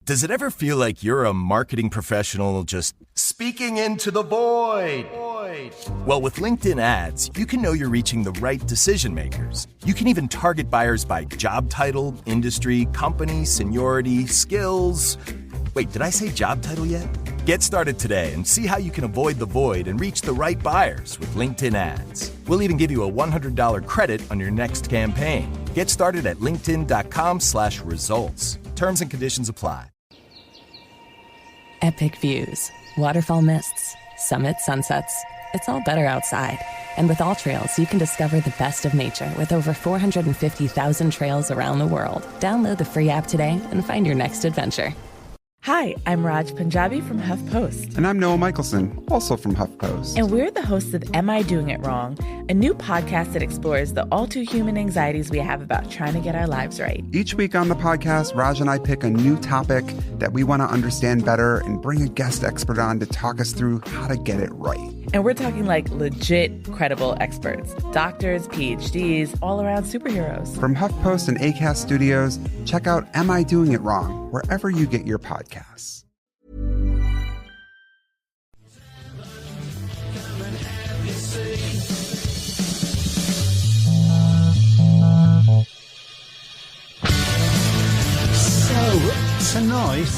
Does it ever feel like you're a marketing professional just speaking into the void? Well, with LinkedIn ads, you can know you're reaching the right decision makers. You can even target buyers by job title, industry, company, seniority, skills. Wait, did I say job title yet? Get started today and see how you can avoid the void and reach the right buyers with LinkedIn ads. We'll even give you a $100 credit on your next campaign. Get started at linkedin.com/results. Terms and conditions apply. Epic views, waterfall mists, summit sunsets. It's all better outside. And with All Trails, you can discover the best of nature with over 450,000 trails around the world. Download the free app today and find your next adventure. Hi, I'm Raj Punjabi from HuffPost. And I'm Noah Michelson, also from HuffPost. And we're the hosts of Am I Doing It Wrong?, a new podcast that explores the all-too-human anxieties we have about trying to get our lives right. Each week on the podcast, Raj and I pick a new topic that we want to understand better and bring a guest expert on to talk us through how to get it right. And we're talking like legit, credible experts. Doctors, PhDs, all-around superheroes. From HuffPost and Acast Studios, check out Am I Doing It Wrong? Wherever you get your podcasts. So, tonight,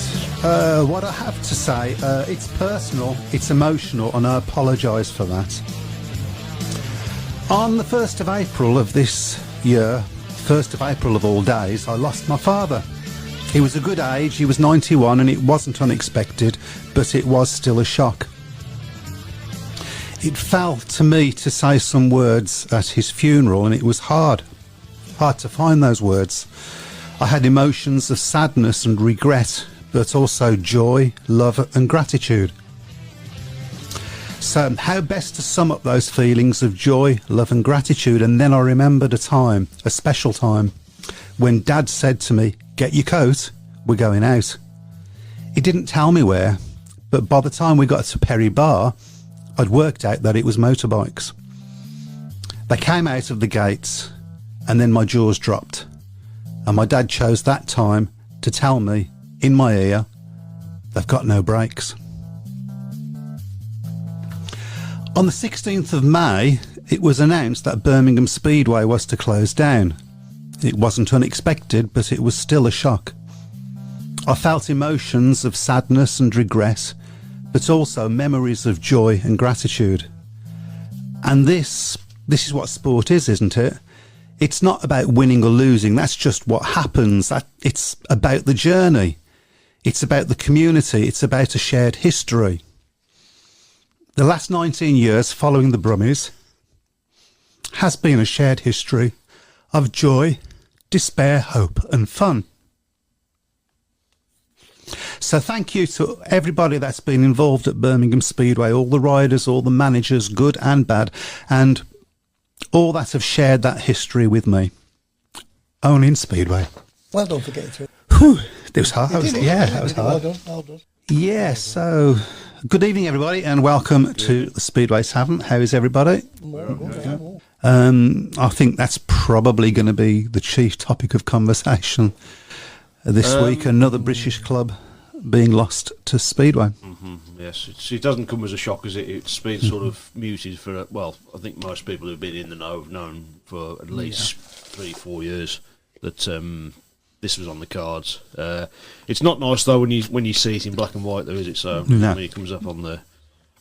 what I have to say, it's personal, it's emotional, and I apologise for that. On the 1st of April of this year, 1st of April of all days, I lost my father. He was a good age, he was 91, and it wasn't unexpected, but it was still a shock. It fell to me to say some words at his funeral, and it was hard to find those words. I had emotions of sadness and regret, but also joy, love and gratitude. So how best to sum up those feelings of joy, love and gratitude? And then I remembered a time, a special time, when Dad said to me, "Get your coat, we're going out." He didn't tell me where, but by the time we got to Perry Bar, I'd worked out that it was motorbikes. They came out of the gates, and then my jaws dropped. And my dad chose that time to tell me, in my ear, "They've got no brakes." On the 16th of May, it was announced that Birmingham Speedway was to close down. It wasn't unexpected, but it was still a shock. I felt emotions of sadness and regret, but also memories of joy and gratitude. And this is what sport is, isn't it? It's not about winning or losing. That's just what happens. It's about the journey. It's about the community. It's about a shared history. The last 19 years following the Brummies has been a shared history of joy, despair, hope and fun. So thank you to everybody that's been involved at Birmingham Speedway, all the riders, all the managers, good and bad, and all that have shared that history with me. Only in Speedway. Well done for getting through. Whew, it was hard. That was hard. Well done. Yeah, so good evening everybody and welcome to the Speedway Tavern. How is everybody? I think that's probably going to be the chief topic of conversation this week. Another British club being lost to Speedway. Yes, it doesn't come as a shock, as it's been sort of muted for, well, I think most people who've been in the know have known for at least 3-4 years that this was on the cards. It's not nice though when you see it in black and white, though, is it? So when it comes up on the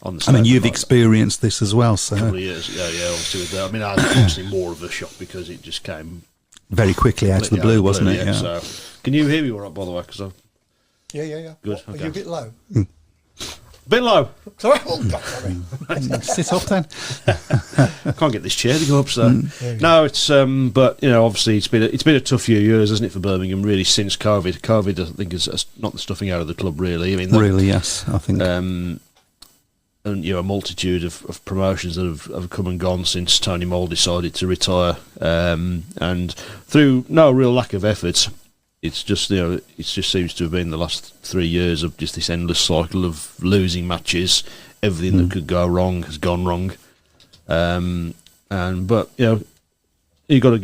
I mean, you've experienced this as well, so. A couple of years, yeah, obviously with that. I mean, I was obviously more of a shock because it just came very quickly out of the blue, wasn't it? Yeah. So, can you hear me all right, by the way? Yeah. Good. Are you a bit low? Bit low. Sorry. Oh, God, sorry. Sit up then. Can't get this chair to go up, so no, it's but you know, obviously it's been a tough few years, hasn't it, for Birmingham, really, since COVID. COVID, I think, is not the stuffing out of the club, really. I mean, really, yes, I think. And you know, a multitude of promotions that have come and gone since Tony Moll decided to retire, and through no real lack of effort. It's just, you know, it just seems to have been the last 3 years of just this endless cycle of losing matches. Everything that could go wrong has gone wrong, but you know, you got to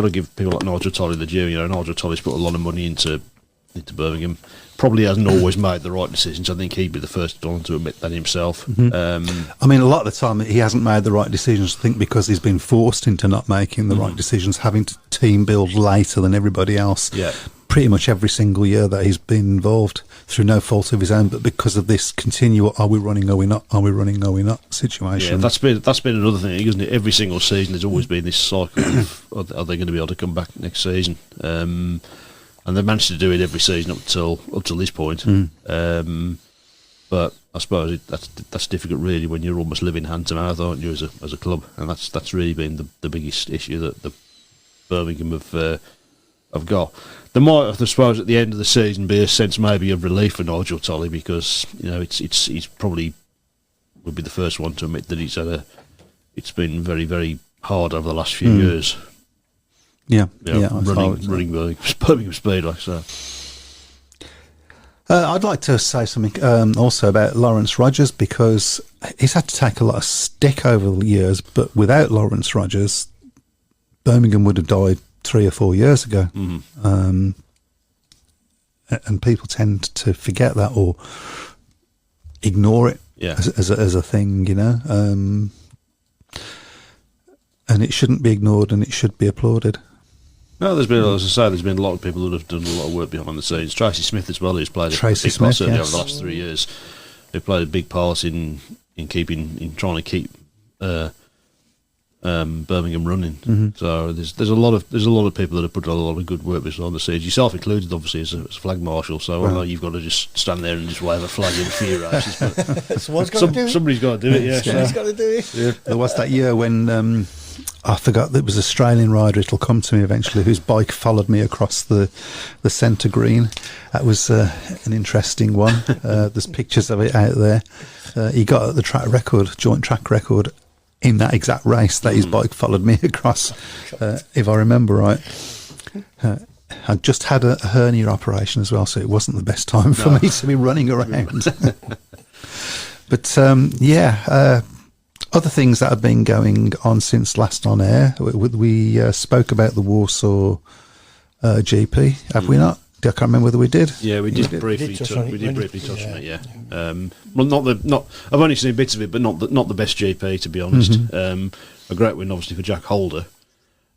give people like Nigel Tolley the due. You know, Nigel Tolley's put a lot of money into into Birmingham. Probably hasn't always made the right decisions. I think he'd be the first one to admit that himself. I mean, a lot of the time he hasn't made the right decisions, I think, because he's been forced into not making the right decisions, having to team build later than everybody else. Yeah. Pretty much every single year that he's been involved, through no fault of his own, but because of this continual "are we running, are we not, are we running, are we not" situation. Yeah, that's been another thing, isn't it? Every single season there's always been this cycle of are they going to be able to come back next season? And they've managed to do it every season up till this point. But I suppose that's difficult really when you're almost living hand to mouth, aren't you, as a club? And that's really been the biggest issue that the Birmingham have got. There might, I suppose, at the end of the season be a sense maybe of relief for Nigel Tolley, because he's probably would be the first one to admit that it's been very, very hard over the last few years. Running Birmingham Speedway. So I'd like to say something also about Lawrence Rogers, because he's had to take a lot of stick over the years, but without Lawrence Rogers, Birmingham would have died 3 or 4 years ago. And people tend to forget that or ignore it as a thing, and it shouldn't be ignored, and it should be applauded. No, there's been a lot of people that have done a lot of work behind the scenes. Tracy Smith as well, who's played a big part certainly over the last 3 years. Who played a big part in trying to keep Birmingham running. So there's a lot of people that have put a lot of good work behind the scenes. Yourself included, obviously, as a flag marshal. So I know you've got to just stand there and just wave a flag in a few races. But somebody's got to do it. Yeah, somebody's got to do it. Yeah. There was that year when I forgot that it was an Australian rider. It'll come to me eventually. Whose bike followed me across the centre green. That was an interesting one. There's pictures of it out there. He got the joint track record. In that exact race that his bike followed me across, if I remember right. I just had a hernia operation as well, so it wasn't the best time for me to be running around. But other things that have been going on since last on air, we spoke about the Warsaw GP, have we not? I can't remember whether we did. Yeah, we did briefly touch on it. Yeah, well, I've only seen bits of it, but not the best GP, to be honest. A great win, obviously, for Jack Holder.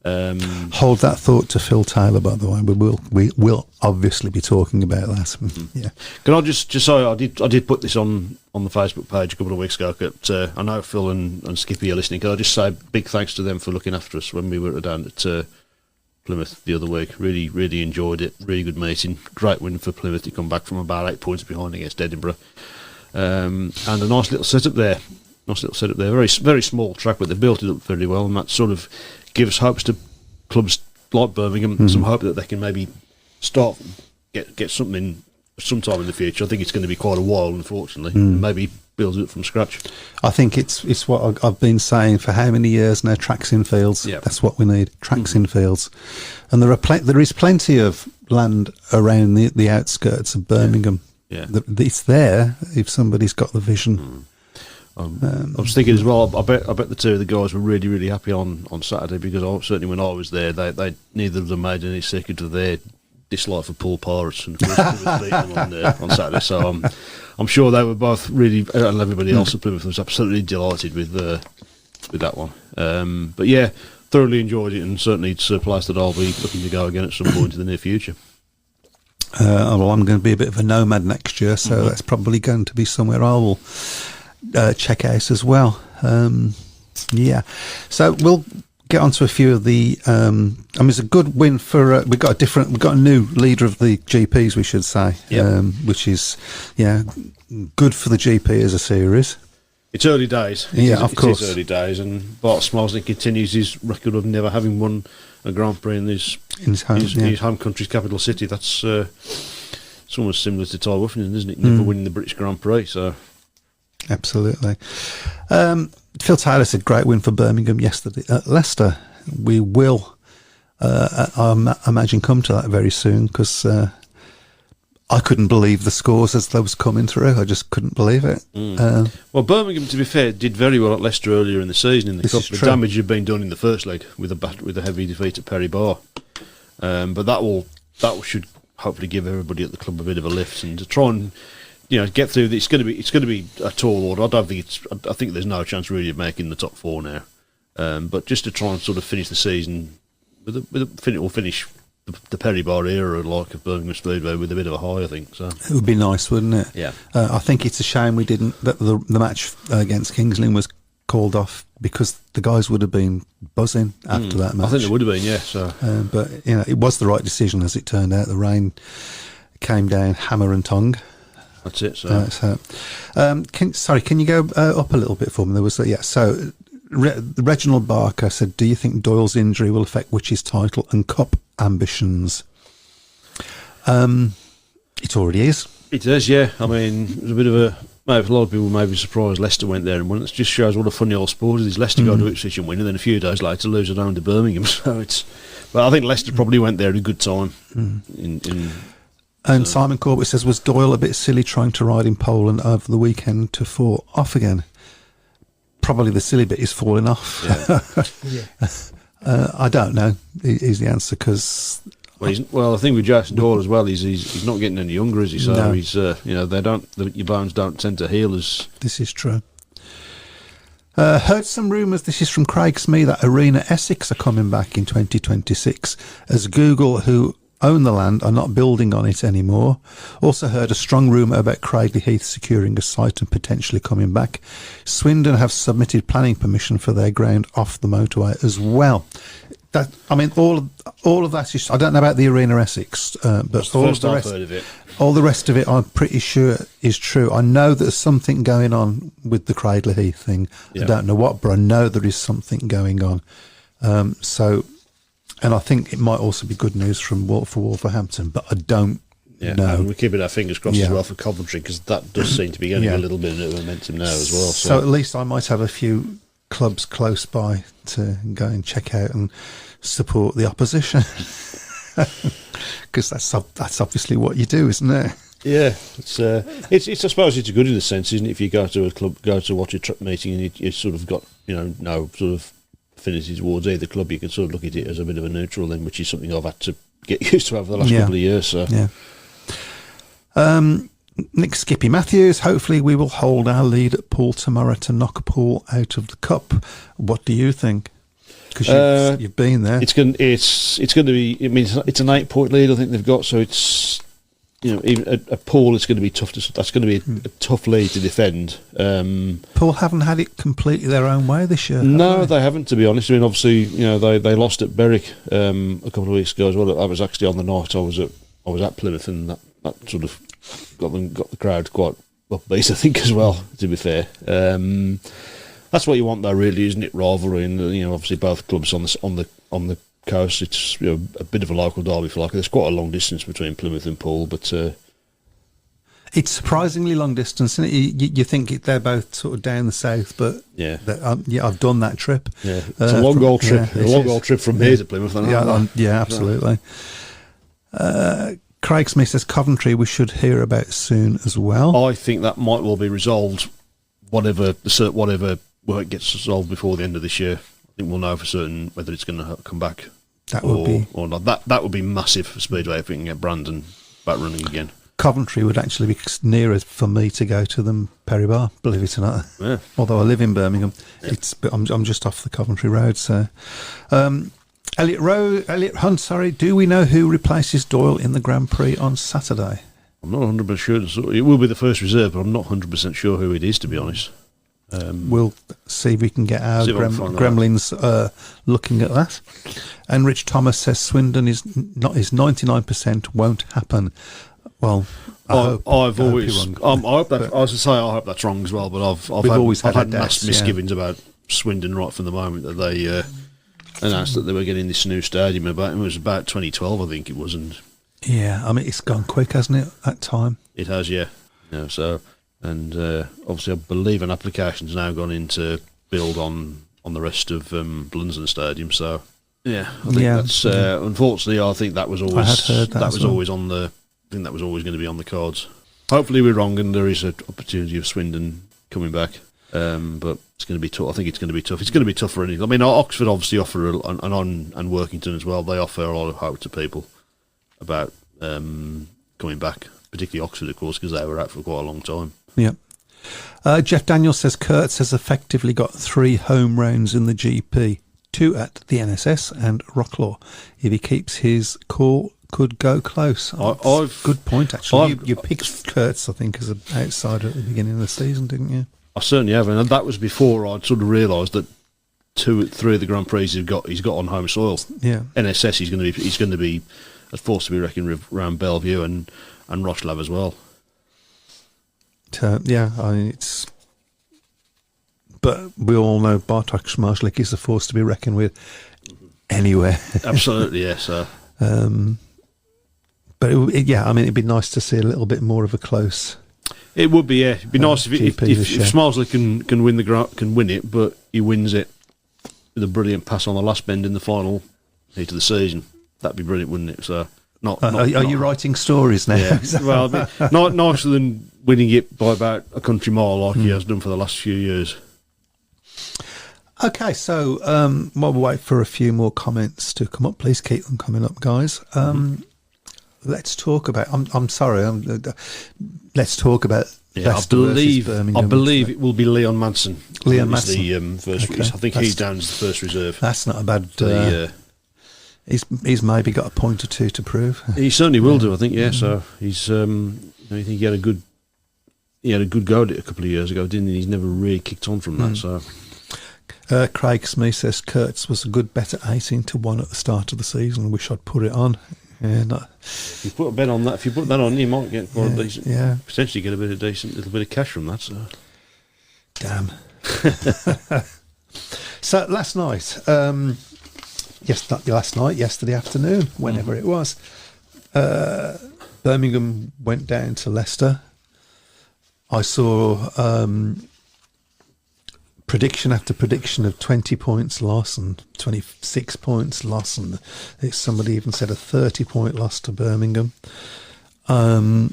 Hold that thought to Phil Taylor, by the way. We will obviously be talking about that. Yeah. Can I just say I did put this on the Facebook page a couple of weeks ago. I know Phil and Skippy are listening. Can I just say big thanks to them for looking after us when we were down at Plymouth the other week. Really, really enjoyed it. Really good meeting. Great win for Plymouth to come back from about 8 points behind against Edinburgh. And a nice little setup there. Very, very small track, but they built it up very well, and that sort of gives hopes to clubs like Birmingham, some hope that they can maybe start get something sometime in the future. I think it's going to be quite a while, unfortunately. And maybe build it from scratch. I think it's what I've been saying for how many years now. Tracks in fields. Yep. That's what we need. Tracks in fields, and there is plenty of land around the outskirts of Birmingham. Yeah. It's there if somebody's got the vision. I was thinking as well. I bet the two of the guys were really, really happy on Saturday, because certainly when I was there, they neither of them made any secret of their dislike for Poole Pirates, and of course beat them on Saturday. So I'm sure they were both really, and everybody else at Plymouth was absolutely delighted with that one. But yeah, thoroughly enjoyed it, and certainly it's a place that I'll be looking to go again at some point in the near future. Well, I'm going to be a bit of a nomad next year, so that's probably going to be somewhere I will check out as well. So we'll get on to a few of the it's a good win for we've got a new leader of the GPs, we should say. Which is good for the GP as a series. It's early days. Of course. It is early days, and Bart Smilesny continues his record of never having won a Grand Prix in his home country's capital city. That's it's almost similar to Ty Wuffington, isn't it? Never winning the British Grand Prix. So absolutely. Phil Taylor said great win for Birmingham yesterday at Leicester. We will, I imagine, come to that very soon, because I couldn't believe the scores as they was coming through. I just couldn't believe it. Well, Birmingham, to be fair, did very well at Leicester earlier in the season in the cup. The damage had been done in the first leg with a heavy defeat at Perry Bar, but that should hopefully give everybody at the club a bit of a lift and to try and get through. It's going to be a tall order. I think there's no chance really of making the top 4 now. But just to try and sort of finish the season finish the Perry Bar era like of Birmingham Speedway with a bit of a high, I think. So it would be nice, wouldn't it? Yeah. I think it's a shame that the match against King's Lynn was called off because the guys would have been buzzing after that match. I think it would have been, yeah. So, but it was the right decision as it turned out. The rain came down hammer and tongue. That's it. So, can you go up a little bit for me? There was So Reginald Barker said, "Do you think Doyle's injury will affect Witch's title and cup ambitions?" It already is. It is, yeah. I mean, it was a bit of a. Maybe a lot of people may be surprised Leicester went there and won. It just shows what a funny old sport it is. Leicester go to Ipswich and win, and then a few days later lose at home to Birmingham. So but I think Leicester probably went there at a good time. And Simon Corbett says, "Was Doyle a bit silly trying to ride in Poland over the weekend to fall off again?" Probably the silly bit is falling off. Yeah. I don't know. Is the answer because. Well, I think with Jason Doyle as well, he's not getting any younger, is he? So no. He's your bones don't tend to heal as. This is true. Heard some rumours. This is from Craig Smee that Arena Essex are coming back in 2026 as Google, who own the land, are not building on it anymore. Also heard a strong rumour about Cradley Heath securing a site and potentially coming back. Swindon have submitted planning permission for their ground off the motorway as well. All of that is. I don't know about the Arena Essex, but all the rest of it, I'm pretty sure is true. I know there's something going on with the Cradley Heath thing. Yeah. I don't know what, but I know there is something going on. And I think it might also be good news for Wolverhampton, but I don't know. And we're keeping our fingers crossed as well for Coventry because that does seem to be getting a little bit of momentum now as well. So at least I might have a few clubs close by to go and check out and support the opposition because that's obviously what you do, isn't it? Yeah, it's I suppose it's good in a sense, isn't it? If you go to a club, go to watch a meeting, and you sort of got no sort of affinity towards either club, you can sort of look at it as a bit of a neutral then, which is something I've had to get used to over the last couple of years. So Nick Skippy Matthews, hopefully we will hold our lead at Poole tomorrow to knock Poole out of the cup. What do you think? Because you've been there. It's going to be. I mean, it's an 8-point lead I think they've got, so it's even at Poole it's going to be tough. That's going to be a tough lead to defend. Poole haven't had it completely their own way this year. No, they haven't. To be honest, I mean, obviously, they lost at Berwick a couple of weeks ago as well. I was actually on the night I was at Plymouth, and that sort of got the crowd quite upbeat, I think, as well. To be fair, that's what you want, though, really, isn't it? Rivalry, and obviously both clubs on the coast. It's a bit of a local derby for there's quite a long distance between Plymouth and Poole, but it's surprisingly long distance, isn't it? You think they're both sort of down the south, but I've done that trip. Yeah, it's a long old trip. A long old trip from here to Plymouth. Absolutely. Craig Smith says Coventry we should hear about soon as well. I think that might well be resolved. Whatever work gets resolved before the end of this year, I think we'll know for certain whether it's going to come back or not. That would be massive for Speedway if we can get Brandon back running again. Coventry would actually be nearer for me to go to than Perry Bar, believe it or not. Yeah. Although I live in Birmingham, I'm just off the Coventry Road. So, Elliot Hunt, do we know who replaces Doyle in the Grand Prix on Saturday? I'm not 100% sure. It will be the first reserve, but I'm not 100% sure who it is, to be honest. We'll see if we can get our gremlins looking at that. And Rich Thomas says Swindon is 99% won't happen. Well, I hope that's wrong as well. But I've had mass misgivings about Swindon right from the moment that they announced that they were getting this new stadium. It was about 2012, I think it was, and it's gone quick, hasn't it? That time it has, yeah. So. And obviously, I believe an application's now gone in to build on the rest of Blunsdon Stadium. So, I think that's unfortunately, I think that was always on the. I think that was always going to be on the cards. Hopefully, we're wrong, and there is an opportunity of Swindon coming back. But it's going to be tough. I think it's going to be tough. It's going to be tough for anything. I mean, Oxford obviously offer and Workington as well. They offer a lot of hope to people about coming back, particularly Oxford, of course, because they were out for quite a long time. Yeah. Jeff Daniels says Kurtz has effectively got 3 home rounds in the GP, 2 at the NSS and Rocklaw. If he keeps his cool, could go close. Good point, actually. You picked Kurtz, I think, as an outsider at the beginning of the season, didn't you? I certainly have, and that was before I'd sort of realised that 3 of the Grand Prix he's got on home soil. Yeah. NSS, he's going to be a force to be reckoned around Bellevue and Rochlav as well. Yeah, I mean, it's. But we all know Bartosz Szmajlik is a force to be reckoned with anywhere. Absolutely, yes. But it'd be nice to see a little bit more of a close. It would be, yeah. It'd be nice if Szmajlik can win it, but he wins it with a brilliant pass on the last bend in the final heat of the season. That'd be brilliant, wouldn't it? So, are you writing stories now? Yeah. Well, not nicer than winning it by about a country mile like he has done for the last few years. Okay, so while we wait for a few more comments to come up, please keep them coming up, guys. Let's talk about. I'm sorry. Let's talk about. Yeah, I believe it will be Leon Madsen. Leon Madsen, the first. Okay. I think he's down as the first reserve. That's not a bad. He's maybe got a point or two to prove. He certainly will do. I think. Yeah. So he's. I think he had a good. He had a good go at it a couple of years ago, didn't he? He's never really kicked on from that. So. Craig Smith says Kurtz was a good bet at 18-1 at the start of the season. I wish I'd put it on. Yeah, if you put a bet on that, if you put that on, you might get more decent. Yeah, potentially get a little bit of cash from that. So, damn. So last night, yesterday afternoon, whenever it was, Birmingham went down to Leicester. I saw prediction after prediction of 20 points loss and 26 points loss, and somebody even said a 30-point loss to Birmingham. I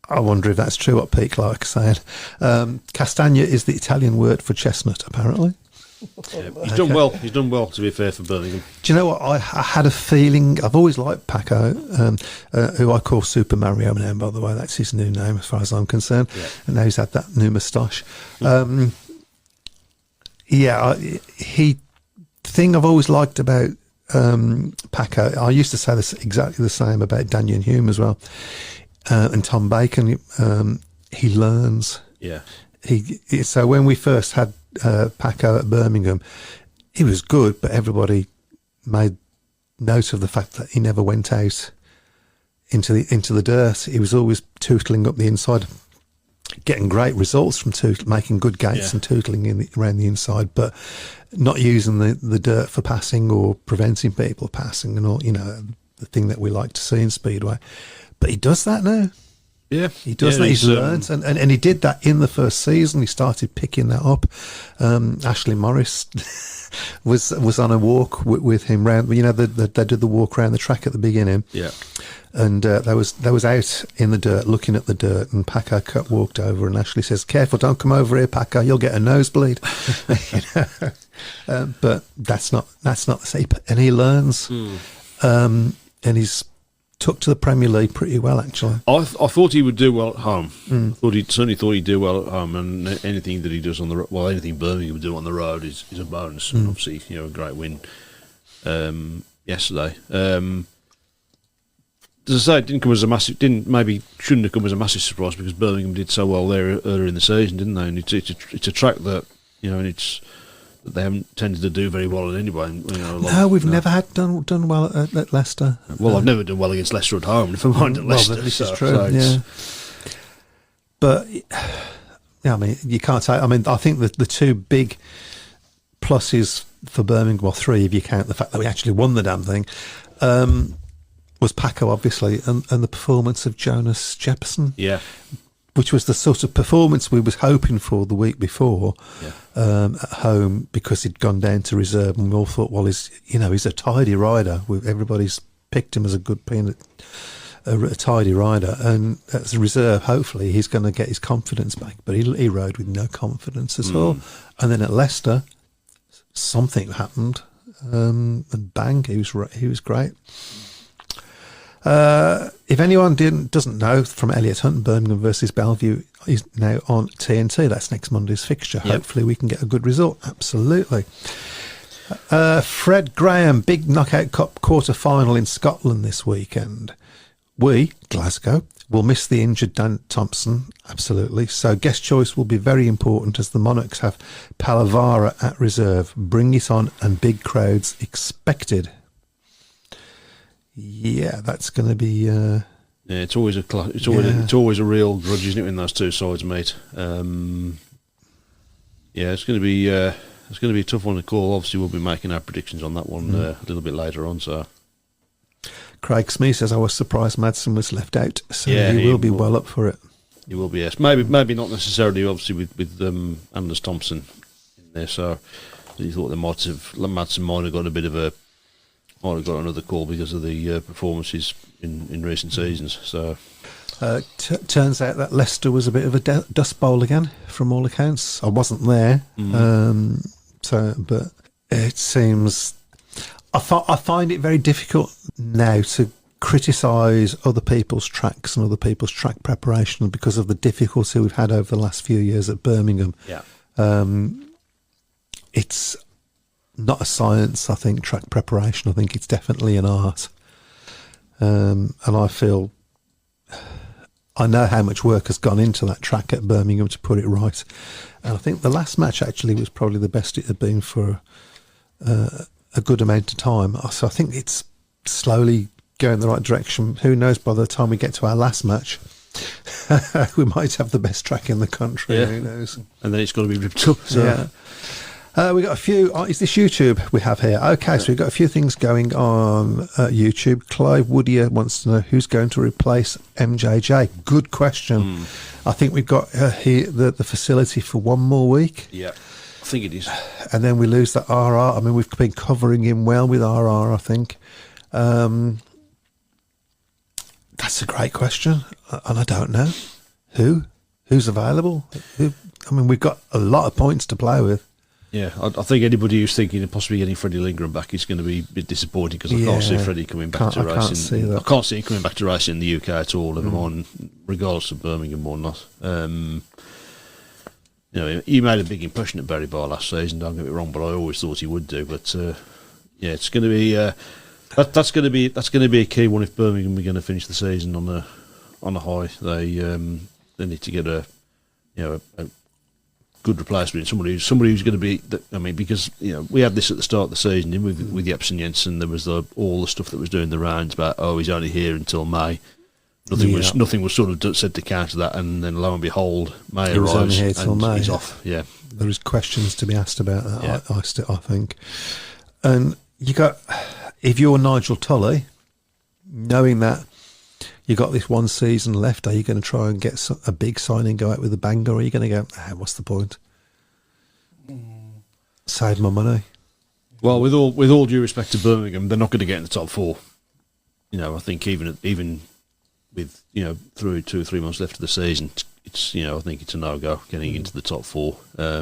wonder if that's true what Pete Clark said. Castagna is the Italian word for chestnut, apparently. Yeah, he's done well. He's done well, to be fair, for Birmingham. Do you know what? I had a feeling. I've always liked Paco, who I call Super Mario now, by the way. That's his new name, as far as I'm concerned. Yeah. And now he's had that new moustache. The thing I've always liked about Paco, I used to say this exactly the same about Daniel Hume as well, and Tom Bacon. He learns. Yeah. So when we first had Paco at Birmingham, he was good, but everybody made note of the fact that he never went out into the dirt. He was always tootling up the inside, getting great results from making good gates and tootling around the inside, but not using the dirt for passing or preventing people passing and all, the thing that we like to see in Speedway. But he does that now. Yeah, he does that. He's learned, and he did that in the first season. He started picking that up. Ashley Morris was on a walk with him round. They did the walk around the track at the beginning. Yeah, and they was out in the dirt, looking at the dirt, and Paco walked over, and Ashley says, "Careful, don't come over here, Paco. You'll get a nosebleed." But that's not the same. And he learns, and he's took to the Premier League pretty well, actually. I thought he would do well at home. Certainly thought he'd do well at home, and anything that he does on the road, anything Birmingham would do on the road is a bonus. And obviously, a great win yesterday. As I say, it shouldn't have come as a massive surprise because Birmingham did so well there earlier in the season, didn't they? And it's a track that and it's. That they haven't tended to do very well at anyway. We've never had done well at Leicester. Well, I've never done well against Leicester at home. Never mind at Leicester. This is true. But I mean, you can't say. I mean, I think that the two big pluses for Birmingham, well, three if you count the fact that we actually won the damn thing, was Paco obviously, and the performance of Jonas Jepson. Yeah. Which was the sort of performance we was hoping for the week before at home, because he'd gone down to reserve, and we all thought, well, he's a tidy rider. Everybody's picked him as a good peanut, a tidy rider, and as a reserve, hopefully he's going to get his confidence back. But he rode with no confidence at all. And then at Leicester, something happened, and bang, he was great. If anyone doesn't know, from Elliot Hunt, Birmingham versus Bellevue is now on TNT. That's next Monday's fixture. Yep. Hopefully we can get a good result. Absolutely. Fred Graham, big knockout cup quarter-final in Scotland this weekend. We, Glasgow, will miss the injured Dan Thompson, absolutely. So guest choice will be very important as the Monarchs have Palavara at reserve. Bring it on and big crowds expected. Yeah, that's going to be... yeah, it's always it's always a real grudge, isn't it, when those two sides meet? Yeah, it's going to be a tough one to call. Obviously, we'll be making our predictions on that one a little bit later on. So, Craig Smee says I was surprised Madsen was left out, so yeah, he will be well up for it. He will be, yes. Maybe not necessarily, obviously, with Anders Thompson in there. So, you thought Madsen might have got a bit of a. Might have got another call because of the performances in recent seasons. So, turns out that Leicester was a bit of a dust bowl again, from all accounts. I wasn't there, but it seems I find it very difficult now to criticise other people's tracks and other people's track preparation because of the difficulty we've had over the last few years at Birmingham. yeah, It's not a science, I think, track preparation. I think it's definitely an art. And I feel... I know how much work has gone into that track at Birmingham to put it right. And I think the last match actually was probably the best it had been for a good amount of time. So I think it's slowly going the right direction. Who knows, by the time we get to our last match, we might have the best track in the country. Yeah. Who knows? And then it's got to be ripped up. So. Yeah. We got a few. Is this YouTube we have here? Okay, so we've got a few things going on YouTube. Clive Woodier wants to know who's going to replace MJJ. Good question. I think we've got here the facility for one more week. Yeah, I think it is. And then we lose that RR. I mean, we've been covering him well with RR, I think. That's a great question. And I don't know. Who's available? I mean, we've got a lot of points to play with. Yeah, I think anybody who's thinking of possibly getting Freddie Lindgren back is going to be a bit disappointed because I can't see Freddie coming back to racing. I can't see that. I can't see him coming back to racing in the UK at all, never mind, regardless of Birmingham or not. You know, he made a big impression at Berry Bar last season, don't get me wrong, but I always thought he would do. But yeah, it's going to be that's going to be a key one if Birmingham are going to finish the season on a high. They need to get a good replacement, somebody who's going to be. I mean, because we had this at the start of the season with Jepsen Jensen. There was all the stuff that was doing the rounds about he's only here until May. Nothing was sort of said to counter that, and then lo and behold, May arrives only here till and May. he's off. Yeah, there is questions to be asked about that. Yeah. I think, and you got if you're Nigel Tully, knowing that. You got this one season left. Are you going to try and get a big signing, go out with a bang, or are you going to go, what's the point? Save my money. Well, with all due respect to Birmingham, they're not going to get in the top four. I think even with through 2 or 3 months left of the season, it's I think it's a no-go getting into the top four. I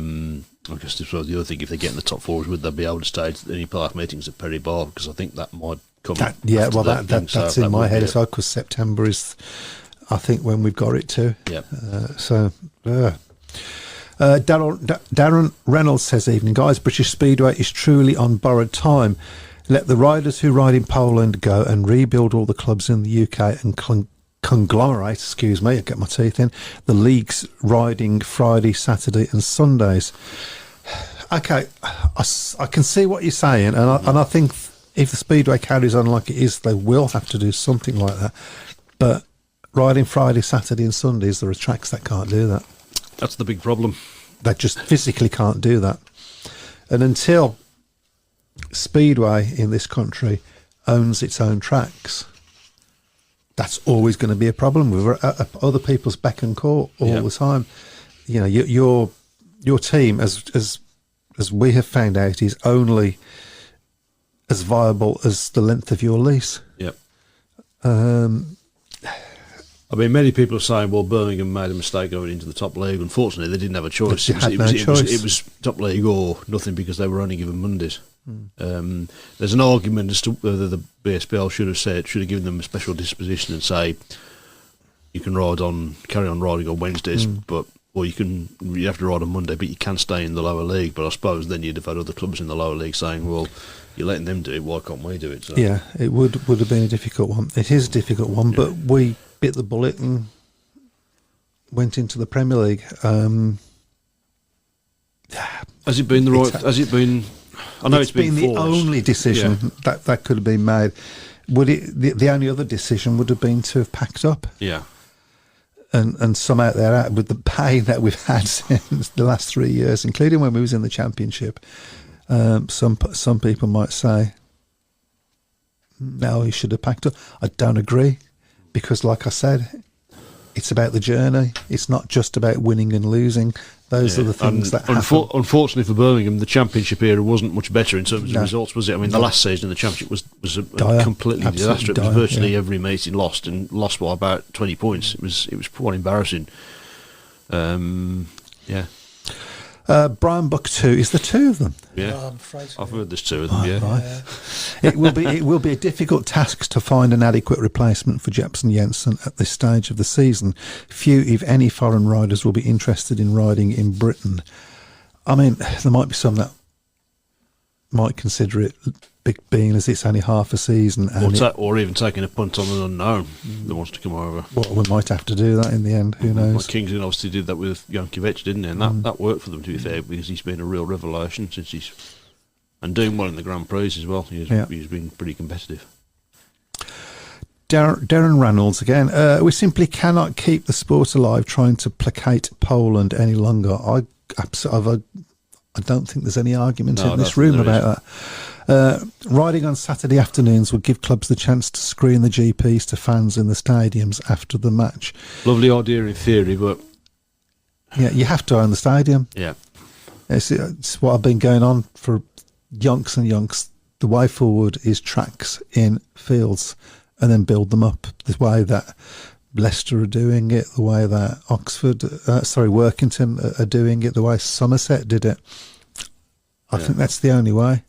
guess the other thing, if they get in the top four, is would they be able to stay at any park meetings at Perry Bar? Because I think that might. That's in my head as well, because September is, I think, when we've got it to. Yeah. Darren Reynolds says, "Evening, guys. British Speedway is truly on borrowed time. Let the riders who ride in Poland go and rebuild all the clubs in the UK and conglomerate. Excuse me, I get my teeth in. The leagues riding Friday, Saturday, and Sundays." Okay, I can see what you're saying, and I think. If the Speedway carries on like it is, they will have to do something like that. But riding Friday, Saturday and Sundays, there are tracks that can't do that. That's the big problem. They just physically can't do that. And until Speedway in this country owns its own tracks, that's always going to be a problem. We're at other people's beck and call all the time. Your team, as we have found out, is only as viable as the length of your lease. Yep. I mean, many people are saying, well, Birmingham made a mistake going into the top league. Unfortunately, they didn't have a choice. It was top league or nothing because they were only given Mondays. There's an argument as to whether the BSPL should have given them a special disposition and say you can carry on riding on Wednesdays, or you have to ride on Monday, but you can stay in the lower league. But I suppose then you'd have had other clubs in the lower league saying, well, you're letting them do it, why can't we do it? So. Yeah, it would have been a difficult one. It is a difficult one, but we bit the bullet and went into the Premier League. Has it been the right? Has it been? I know it's been the only decision that could have been made. Would it? The only other decision would have been to have packed up. Yeah. And some out there, with the pain that we've had since the last 3 years, including when we was in the Championship, some people might say, no, he should have packed up. I don't agree, because like I said, it's about the journey. It's not just about winning and losing. Those are the things that happen. Unfortunately for Birmingham, the Championship era wasn't much better in terms of results, was it? I mean, the last season of the Championship was a completely disastrous. It was virtually every meeting lost by about 20 points. It was quite embarrassing. Browne Buck 2, is there two of them? Yeah, I'm afraid so. I've heard there's two of them. Right. It will be a difficult task to find an adequate replacement for Jepson Jensen at this stage of the season. Few, if any, foreign riders will be interested in riding in Britain. I mean, there might be some that might consider it, big being as it's only half a season, or even taking a punt on an unknown that wants to come over. Well, we might have to do that in the end. Who knows? Well, Kingston obviously did that with Jankovic, didn't he? And that worked for them, to be fair, because he's been a real revelation since and doing well in the Grand Prix as well. He's been pretty competitive. Darren Reynolds again. We simply cannot keep the sport alive trying to placate Poland any longer. I don't think there's any argument in this room about that. Riding on Saturday afternoons would give clubs the chance to screen the GPs to fans in the stadiums after the match. Lovely idea in theory, but... Yeah, you have to own the stadium. Yeah. It's what I've been going on for yonks and yonks. The way forward is tracks in fields and then build them up the way that Leicester are doing it, the way that Workington are doing it, the way Somerset did it. I think that's the only way.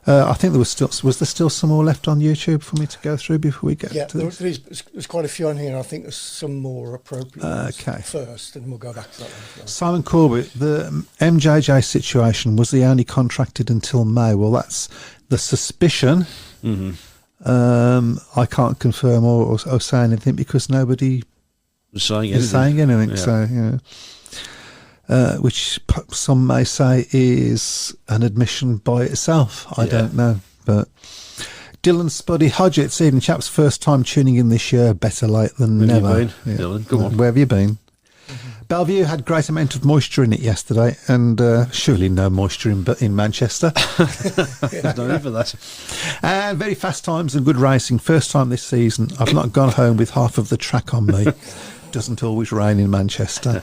I think there was there still some more left on YouTube for me to go through before we get to this? There's quite a few on here. I think there's some more appropriate first, and we'll go back to that one. Simon Corbett, the MJJ situation, was he only contracted until May? Well, that's the suspicion. I can't confirm or say anything because nobody is saying anything. Yeah. So, which some may say is an admission by itself. I don't know. But Dylan Spuddy Hodgetts, evening chaps, first time tuning in this year, better late than Where never. have you been, Dylan? Come on. Where have you been? Bellevue had great amount of moisture in it yesterday, and surely no moisture in Manchester. There's no need for that. And very fast times and good racing. First time this season. I've not gone home with half of the track on me. Doesn't always rain in Manchester.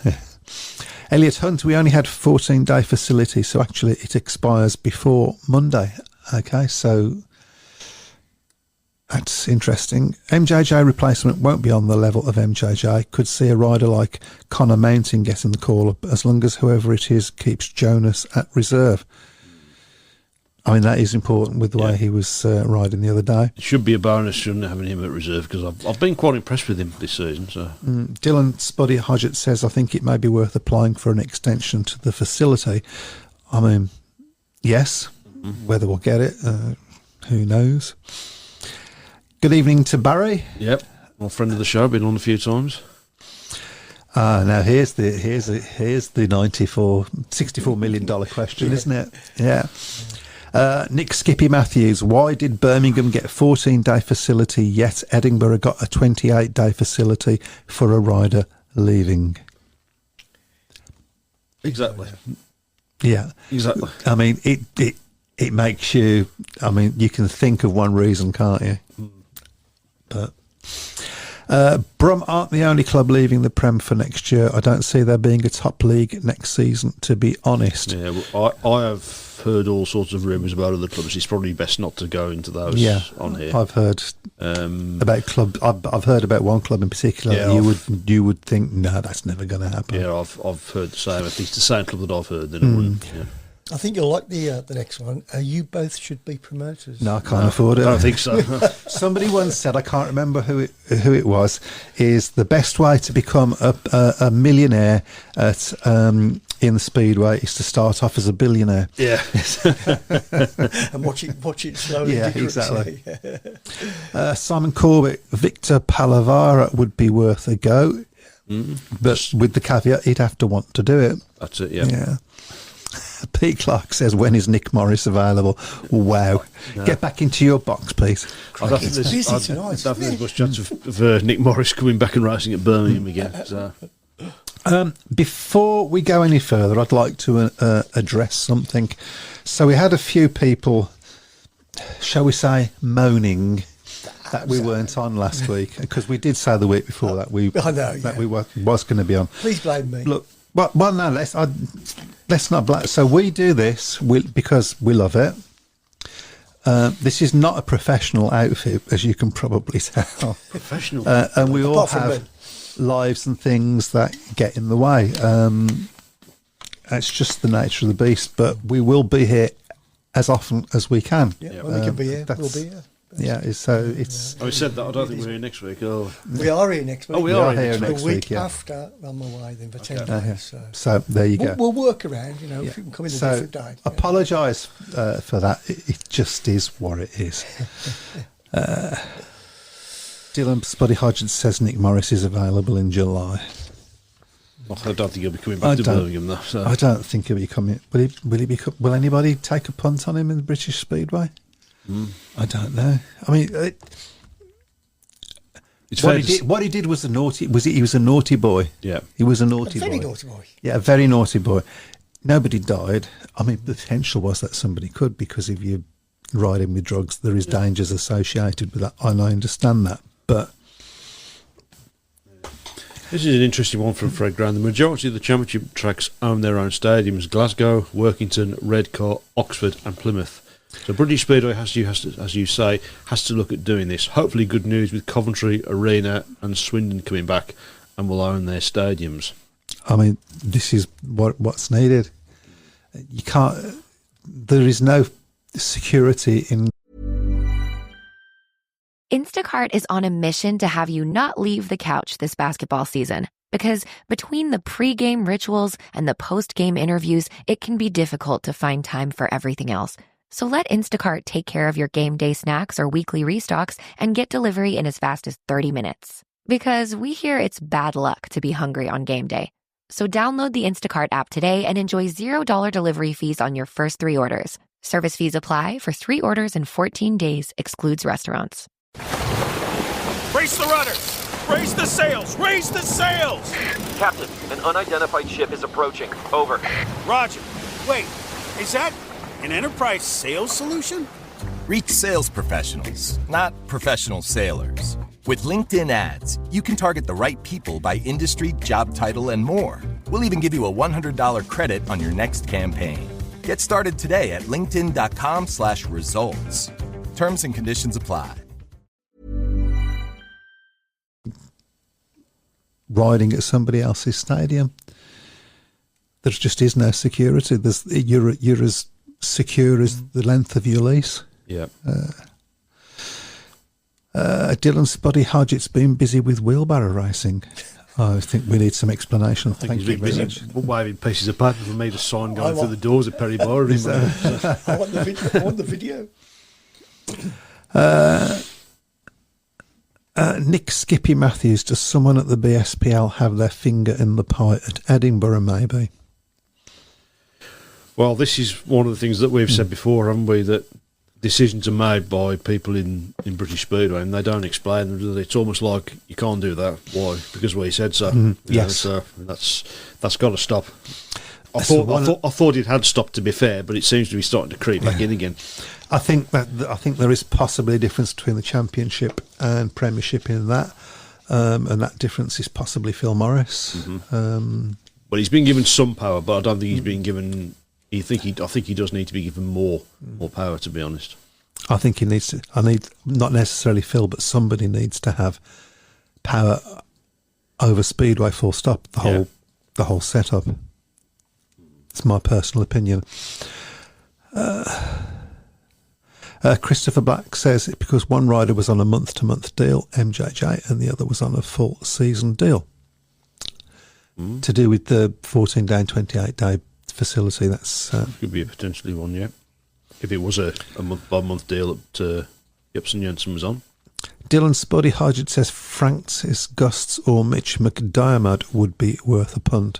Elliot Hunt, we only had 14-day facility, so actually it expires before Monday. Okay, so that's interesting. MJJ replacement won't be on the level of MJJ. Could see a rider like Connor Mountain getting the call up as long as whoever it is keeps Jonas at reserve. I mean, that is important with the way he was riding the other day. It should be a bonus, shouldn't it, having him at reserve, because I've been quite impressed with him this season. So Dylan Spuddy Hodgett says, I think it may be worth applying for an extension to the facility. I mean, yes. Whether we'll get it, who knows. Good evening to Barry. Yep, well, friend of the show, been on a few times. Now here's the $64 million question, isn't it? Yeah. Nick Skippy Matthews, why did Birmingham get a 14-day facility yet Edinburgh got a 28-day facility for a rider leaving? Exactly. Yeah. Exactly. I mean, it makes you, I mean, you can think of one reason, can't you? But Brum aren't the only club leaving the Prem for next year. I don't see there being a top league next season, to be honest. Yeah, well, I have heard all sorts of rumours about other clubs. It's probably best not to go into those on here. I've heard about club. I've heard about one club in particular. Yeah, you would think, no, that's never going to happen. Yeah, I've heard the same. If it's the same club that I've heard, then it wouldn't. Yeah. I think you'll like the next one. You both should be promoters. No, I can't afford it. I don't think so. Somebody once said, I can't remember who it was, is the best way to become a millionaire at in the Speedway is to start off as a billionaire. Yeah. And watch it slowly. Yeah, exactly. Simon Corbett, Victor Palavara would be worth a go, but with the caveat he'd have to want to do it. That's it, yeah. Yeah. Pete Clark says, when is Nick Morris available? Wow. No. Get back into your box, please. I don't think there's much chance of Nick Morris coming back and racing at Birmingham again. So. Before we go any further, I'd like to address something. So we had a few people, shall we say, moaning that we weren't on last week, because we did say the week before that we was going to be on. Please blame me. Look, well, no, let's not blame. So we do this because we love it. This is not a professional outfit, as you can probably tell. Professional, and we all have lives and things that get in the way. It's just the nature of the beast. But we will be here as often as we can. Yeah, when we can be here, we'll be here. Yeah, so it's... We said that. I don't think we're here next week. Or... We are here next week. Oh, we are here next week. The week after, I'm away then for 10 days. So there you go. We'll work around, if you can come in a different day. Apologise for that. It just is what it is. Dylan Spuddy Hodgins says Nick Morris is available in July. I don't think he'll be coming back to Birmingham, though. So. I don't think he'll be coming. Will anybody take a punt on him in the British Speedway? I don't know. I mean, what he did was a naughty. He was a naughty boy. Yeah, he was a naughty boy. Very naughty boy. Yeah, a very naughty boy. Nobody died. I mean, the potential was that somebody could, because if you're riding with drugs, there is dangers associated with that, and I understand that. But this is an interesting one from Fred Graham. The majority of the championship tracks own their own stadiums: Glasgow, Workington, Redcar, Oxford, and Plymouth. So British Speedway has to, as you say, has to look at doing this. Hopefully good news with Coventry, Arena and Swindon coming back and will own their stadiums. I mean, this is what's needed. You can't... There is no security in... Instacart is on a mission to have you not leave the couch this basketball season. Because between the pre-game rituals and the post-game interviews, it can be difficult to find time for everything else. So let Instacart take care of your game day snacks or weekly restocks and get delivery in as fast as 30 minutes. Because we hear it's bad luck to be hungry on game day. So download the Instacart app today and enjoy $0 delivery fees on your first 3 orders. Service fees apply for 3 orders in 14 days, excludes restaurants. Brace the rudders! Raise the sails! Raise the sails! Captain, an unidentified ship is approaching. Over. Roger. Wait, is that an enterprise sales solution? Reach sales professionals, not professional sailors. With LinkedIn ads, you can target the right people by industry, job title, and more. We'll even give you a $100 credit on your next campaign. Get started today at linkedin.com/results. Terms and conditions apply. Riding at somebody else's stadium, there just is no security. You're as secure as the length of your lease. Yeah. Dylan Spuddy Hodgett's been busy with wheelbarrow racing. I think we need some explanation. Thank you very much. Waving pieces of paper for me to sign going through the doors at Perry Bar. I want the video. Nick Skippy Matthews, does someone at the BSPL have their finger in the pie at Edinburgh, maybe? Well, this is one of the things that we've said before, haven't we, that decisions are made by people in British Speedway and they don't explain them. It's almost like you can't do that. Why? Because we said so. Yes. So that's got to stop. I thought it had stopped, to be fair, but it seems to be starting to creep back in again. I think there is possibly a difference between the Championship and Premiership in that, and that difference is possibly Phil Morris. Mm-hmm. But he's been given some power, but I don't think he's been given. I think he does need to be given more power, to be honest. I think he needs to. Not necessarily Phil, but somebody needs to have power over Speedway. Full stop. The whole setup. It's my personal opinion. Christopher Black says it because one rider was on a month-to-month deal, MJJ, and the other was on a full season deal. To do with the 14-day and 28-day facility, that's... could be a potentially one, yeah. If it was a month-by-month deal that Ipsen Jensen was on. Dylan Spuddy Hodgett says Francis Gusts or Mitch McDiarmid would be worth a punt.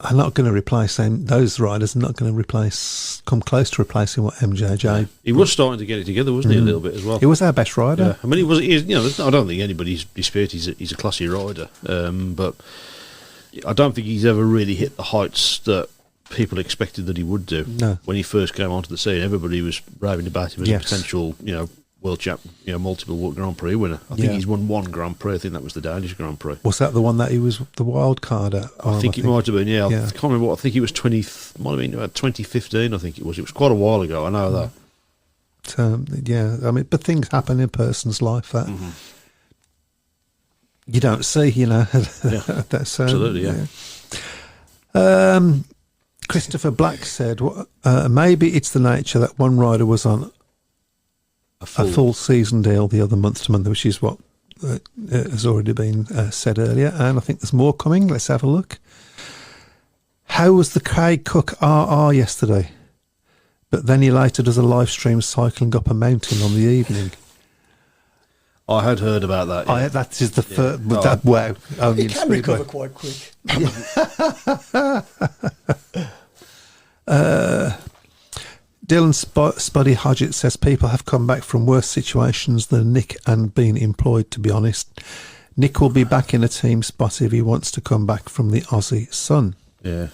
I'm not going to replace them. Those riders are not going to come close to replacing what MJJ. Yeah. He was starting to get it together, wasn't he, a little bit as well? He was our best rider. Yeah. I mean, I don't think anybody's disputed he's a classy rider, but I don't think he's ever really hit the heights that people expected that he would do. No. When he first came onto the scene, everybody was raving about him as a potential, world champ, multiple Grand Prix winner. I think he's won one Grand Prix. I think that was the Danish Grand Prix. Was that the one that he was the wild card at? I think it might have been. Yeah, I can't remember what. I think it was 2015. I think it was. It was quite a while ago. I know that. I mean, but things happen in a person's life that you don't see. That's absolutely. Yeah. Christopher Black said, maybe it's the nature that one rider was on a full season deal, the other month to month, which is what has already been said earlier, and I think there's more coming. Let's have a look. How was the Craig Cook RR yesterday? But then he later does a live stream cycling up a mountain on the evening. I had heard about that. Yeah. That is the first. Wow. He can recover quite quick. Dylan Spuddy Hodgett says people have come back from worse situations than Nick and been employed, to be honest. Nick will be back in a team spot if he wants to come back from the Aussie sun. Yeah.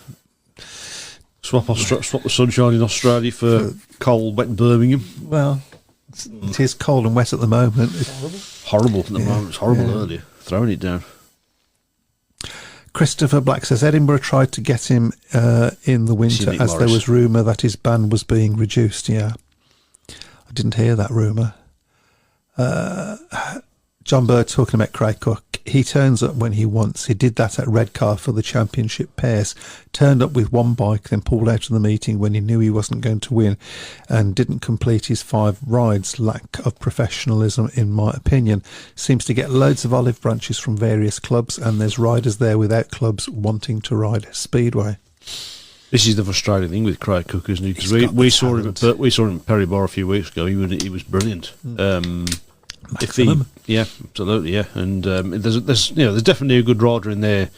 Swap the sunshine in Australia for cold, wet Birmingham. Well, it is cold and wet at the moment. It's horrible at the moment. It's horrible earlier. Throwing it down. Christopher Black says Edinburgh tried to get him in the winter as there was rumour that his ban was being reduced. Yeah, I didn't hear that rumour. John Bird talking about Craig Cook. He turns up when he wants. He did that at Redcar for the championship pairs. Turned up with one bike, then pulled out of the meeting when he knew he wasn't going to win and didn't complete his 5 rides. Lack of professionalism, in my opinion. Seems to get loads of olive branches from various clubs, and there's riders there without clubs wanting to ride Speedway. This is the frustrating thing with Craig Cook, isn't it? Because we saw him at Perry Bar a few weeks ago. He was brilliant. Absolutely, yeah. And there's definitely a good rider in there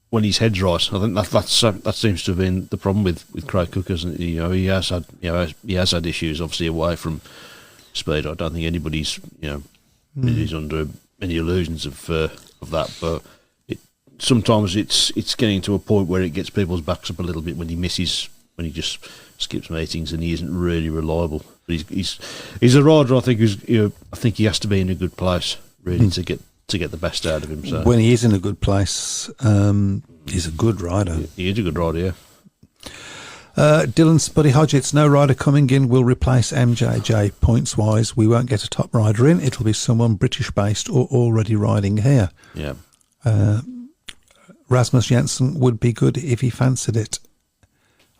when his head's right. I think that seems to have been the problem with Craig Cook, isn't it? He has had issues obviously away from speed. I don't think anybody's is under any illusions of that, but sometimes it's getting to a point where it gets people's backs up a little bit when he just skips meetings and he isn't really reliable. But he's a rider. I think I think he has to be in a good place really to get the best out of him. So when he is in a good place, he's a good rider. He is a good rider. Yeah. Dylan Spuddy Hodgett's no rider coming in will replace MJJ points wise. We won't get a top rider in. It'll be someone British based or already riding here. Yeah. Rasmus Jensen would be good if he fancied it.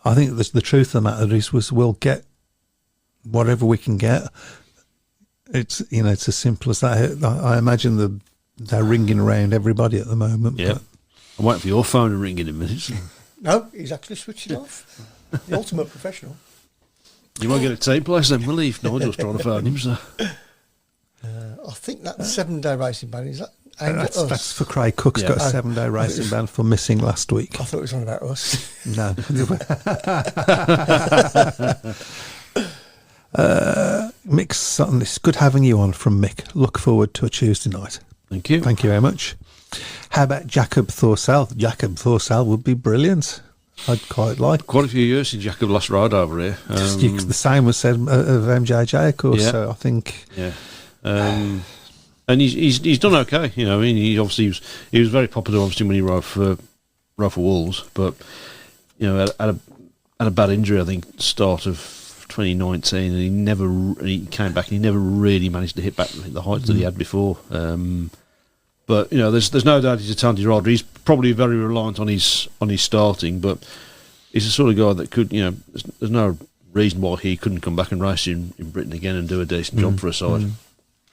I think the truth of the matter is we'll get whatever we can get. It's it's as simple as that. I imagine they're ringing around everybody at the moment. Yeah, I'm waiting for your phone to ring in a minute. No, he's actually switching off. The ultimate professional. You won't get a team place then, will he? If Nigel's trying to phone him, so. I think that 7-day racing ban is that. That's for Craig Cook's got a 7-day racing ban for missing last week. I thought it was on about us. No. Mick Sutton, it's good having you on from Mick. Look forward to a Tuesday night. Thank you. Thank you very much. How about Jacob Thorsell? Jacob Thorsell would be brilliant. I'd quite like. Quite a few years since Jacob last ride over here. The same was said of MJJ, of course. Yeah. So I think. Yeah. And he's done okay. I mean, he obviously he was very popular obviously when he rode for Wolves, but had a bad injury I think start of 2019, and he came back and he never really managed to hit back the heights that he had before. But there's no doubt he's a talented rider. He's probably very reliant on his starting, but he's the sort of guy that could. There's no reason why he couldn't come back and race in Britain again and do a decent job for a side.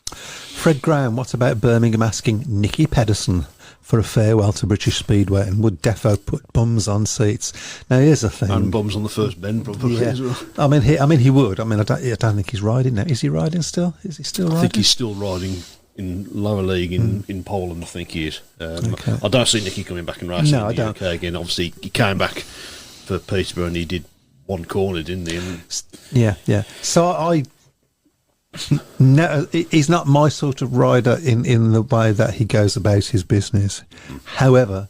Fred Graham, what about Birmingham asking Nicky Pedersen for a farewell to British Speedway, and would defo put bums on seats? Now here's the thing, and bums on the first bend probably as well. I mean he would. I don't think he's riding now. Is he riding still? Is he still riding? I think he's still riding in lower league in Poland. I think he is. Okay. I don't see Nicky coming back and racing in the UK again. Obviously he came back for Peterborough and he did one corner, didn't he? And yeah. So no, he's not my sort of rider in the way that he goes about his business. However,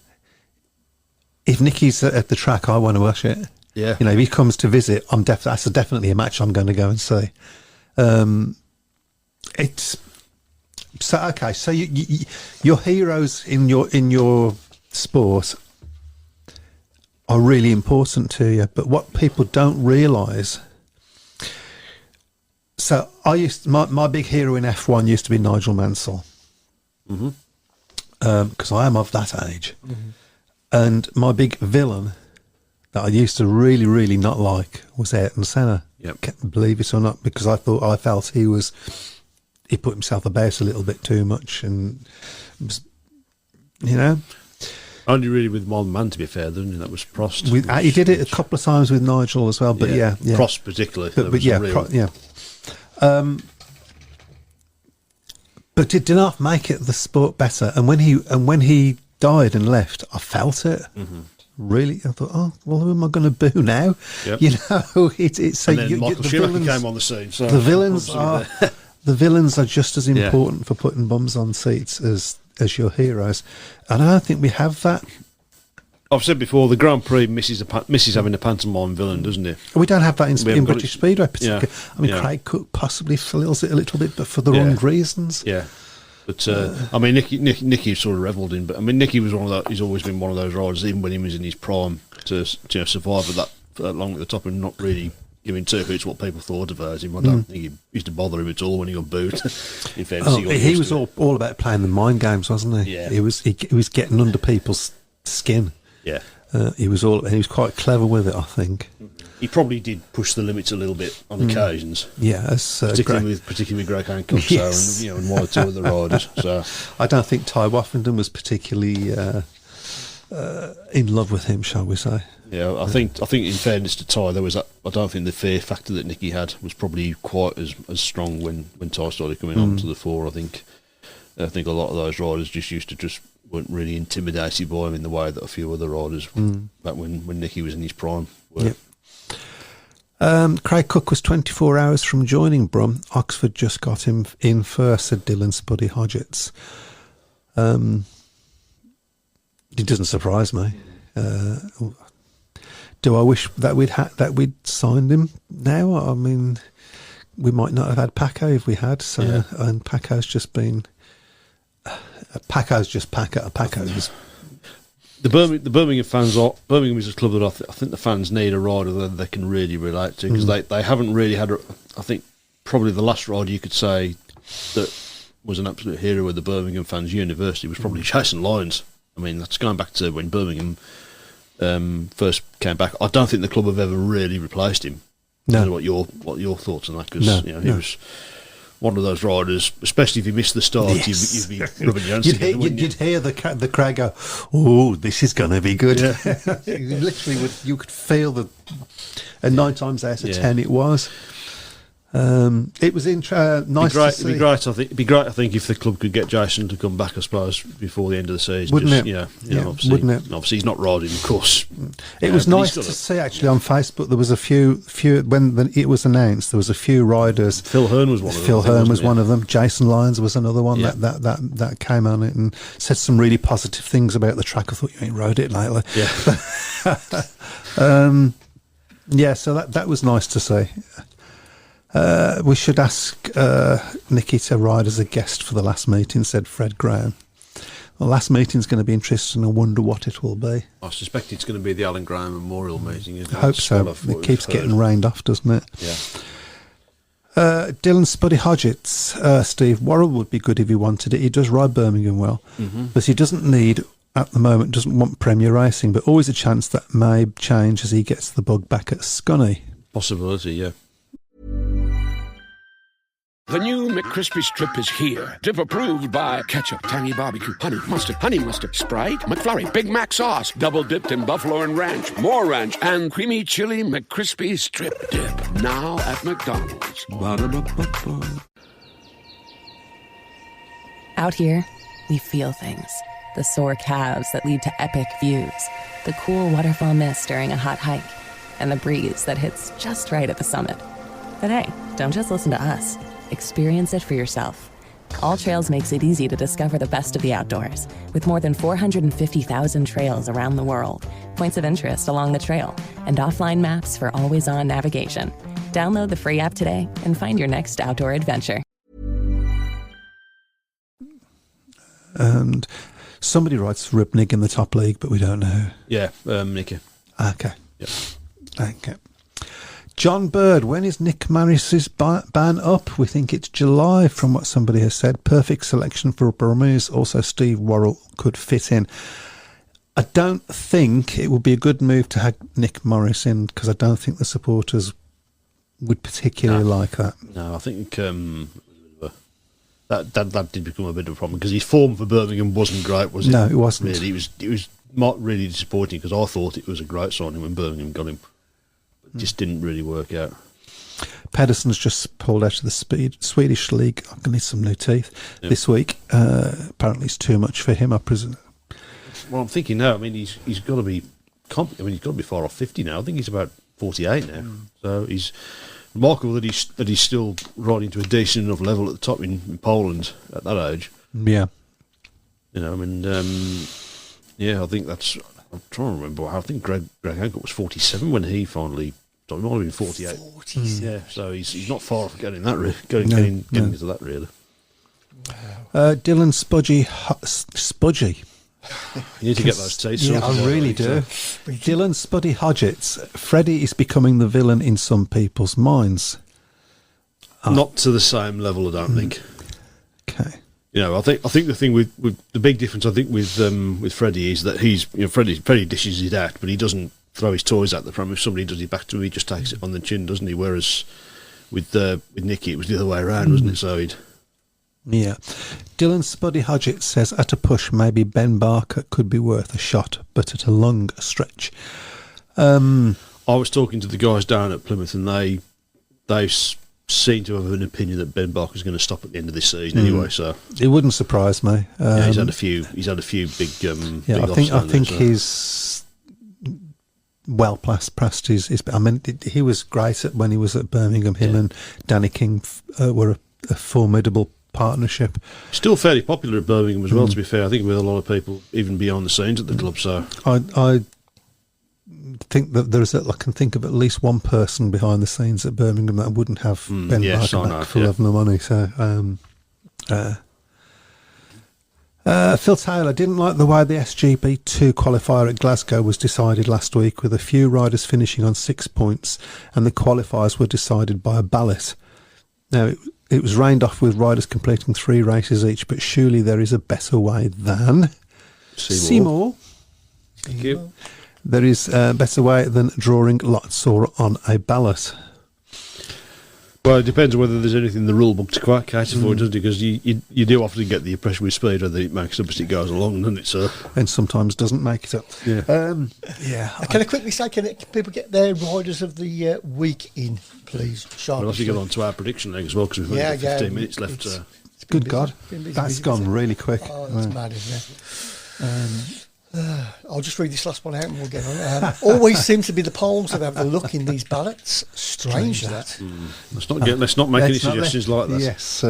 if Nicky's at the track, I want to watch it. Yeah. If he comes to visit, that's definitely a match I'm going to go and see. So your heroes in your sport are really important to you, but what people don't realise. So my big hero in F1 used to be Nigel Mansell, because I am of that age, and my big villain that I used to really, really not like was Ayrton Senna. Believe it or not, because I felt he put himself about a little bit too much, and only really with one man, to be fair, didn't he? That was Prost. He did it a couple of times with Nigel as well, but yeah. Prost particularly. But it did not make it the sport better. And when he died and left, I felt it. Really, I thought, oh well, who am I going to boo now? Yep. It's so and then Michael Schumacher came on the scene. So the villains are just as important for putting bums on seats as your heroes, and I don't think we have that. I've said before, the Grand Prix misses having a pantomime villain, doesn't it? We don't have that in British Speedway, particularly. Yeah. I mean, Craig Cook possibly fills it a little bit, but for the wrong reasons. Yeah. But I mean, Nicky sort of revelled in. But I mean, Nicky was one of those. He's always been one of those riders, even when he was in his prime, to survive for that long at the top and not really giving two hoots what people thought about him. I don't think he used to bother him at all when he got booed. In fairness, he was all about playing the mind games, wasn't he? Yeah. He was getting under people's skin. Yeah. He was quite clever with it, I think. He probably did push the limits a little bit on occasions. Yeah, particularly with Greg Hancock, yes. and one or two of the riders. So I don't think Ty Woffington was particularly in love with him, shall we say? Yeah, I think in fairness to Ty, there was that. I don't think the fear factor that Nicky had was probably quite as strong when Ty started coming on to the fore. I think a lot of those riders weren't really intimidated by him in the way that a few other riders back when Nicky was in his prime were. Yep. Craig Cook was 24 hours from joining Browne. Oxford just got him in first, said Dylan Spuddy Hodgetts. It doesn't surprise me. Do I wish that we'd signed him now? I mean, we might not have had Paco if we had. So, and Paco's just been. Paco's just Paco. Paco's just. The Birmingham fans are. Birmingham is a club that I think the fans need a rider that they can really relate to, because they haven't really had. I think probably the last rider you could say that was an absolute hero of the Birmingham fans' university was probably Jason Lyons. I mean, that's going back to when Birmingham first came back. I don't think the club have ever really replaced him. No. I don't know what your thoughts on that? Because he was one of those riders, especially if you missed the start, you'd be rubbing your hands together. You'd hear the crowd go, "Oh, this is going to be good." Yeah. Literally, you could feel the. And 9 times out of 10, it was. It was nice to see. It'd be great. I think if the club could get Jason to come back, I suppose, before the end of the season, wouldn't it? Yeah, wouldn't it? Obviously, he's not riding, of course. It was nice to see actually on Facebook. There was a few when it was announced. There was a few riders. Phil Hearn was one of them. Phil Hearn was one of them. Jason Lyons was another one that came on it and said some really positive things about the track. I thought, you ain't rode it lately. Yeah. So that was nice to see. We should ask Nicky to ride as a guest for the last meeting, said Fred Graham. The last meeting's going to be interesting. I wonder what it will be. I suspect it's going to be the Alan Graham Memorial meeting. I hope so. It keeps getting rained off, doesn't it? Dylan Spuddy Hodgetts, Steve Worrell would be good if he wanted it. He does ride Birmingham well, but he doesn't need, at the moment, doesn't want Premier Racing, but always a chance that may change as he gets the bug back at Scunny. Possibility, yeah. The new McCrispy Strip is here. Dip approved by ketchup, tangy barbecue, honey mustard, Sprite, McFlurry, Big Mac sauce, double dipped in buffalo and ranch, more ranch, and creamy chili McCrispy Strip Dip. Now at McDonald's. Ba-da-ba-ba-ba. Out here, we feel things. The sore calves that lead to epic views, the cool waterfall mist during a hot hike, and the breeze that hits just right at the summit. But hey, don't just listen to us. Experience it for yourself. All Trails makes it easy to discover the best of the outdoors, with more than 450,000 trails around the world, points of interest along the trail, and offline maps for always-on navigation. Download the free app today and find your next outdoor adventure. And somebody writes Ribnig in the top league, but we don't know who. Yeah, Nicky. Okay. Yeah. Okay. John Bird, when is Nick Maris's ban up? We think it's July, from what somebody has said. Perfect selection for Burmese. Also, Steve Worrell could fit in. I don't think it would be a good move to have Nick Morris in, because I don't think the supporters would particularly like that. No, I think that did become a bit of a problem, because his form for Birmingham wasn't great, was it? No, it wasn't. Really, it was not really disappointing, because I thought it was a great signing when Birmingham got him. It just didn't really work out. Pedersen's just pulled out of the Swedish league. I'm going to need some new teeth this week. Apparently, it's too much for him, I presume. Well, I'm thinking now. I mean, he's got to be. He's got to be far off 50 now. I think he's about 48 now. So he's remarkable that he's still riding to a decent enough level at the top in Poland at that age. Yeah. You know, I mean, I think that's. I'm trying to remember. I think Greg Hancock was 47 when he finally. He might have been 48. 47. Yeah, so he's not far off getting that. Getting into that really. Wow. Dylan Spudgy. You need to get those teeth. Yeah, I really do. Dylan Spuddy Hodgetts. Freddie is becoming the villain in some people's minds. Not to the same level, I don't think. Okay. You know, I think the thing with the big difference, I think with Freddie is that he's, you know, Freddie dishes it out, but he doesn't throw his toys at the pram. If somebody does it back to him, he just takes it on the chin, doesn't he? Whereas with Nicky, it was the other way around, wasn't it? So he'd. Yeah. Dylan Spuddy Hodgetts says, at a push, maybe Ben Barker could be worth a shot, but at a long stretch. I was talking to the guys down at Plymouth, and they seem to have an opinion that Ben Barker's going to stop at the end of this season anyway. So it wouldn't surprise me. He's had a few big. I think he's well past his. I mean, he was great when he was at Birmingham. Him and Danny King were a formidable partnership. Still fairly popular at Birmingham as well, to be fair. I think with a lot of people, even beyond the scenes at the club. So I think that I can think of at least one person behind the scenes at Birmingham that wouldn't have Ben Barker back for love nor money. So Phil Taylor didn't like the way the SGB2 qualifier at Glasgow was decided last week, with a few riders finishing on 6 points, and the qualifiers were decided by a ballot. Now, it was rained off with riders completing 3 races each, but surely there is a better way than... Seymour. Thank you. There is a better way than drawing lots or on a ballot. Well, it depends on whether there's anything in the rule book to quite cater for it, doesn't it? Because you do often get the impression with Speedway that it makes up as it goes along, doesn't it? So, and sometimes doesn't make it up. Yeah. Can I quickly say, can people get their riders of the week in, please? We'll have to get on to our prediction leg as well, because we've only got 15 minutes left. Good God, that's gone really quick. Oh, that's mad, isn't it? I'll just read this last one out and we'll get on. Always seems to be the polls that have the look in these ballots. Strange that. Let's not make any suggestions like that. Yes.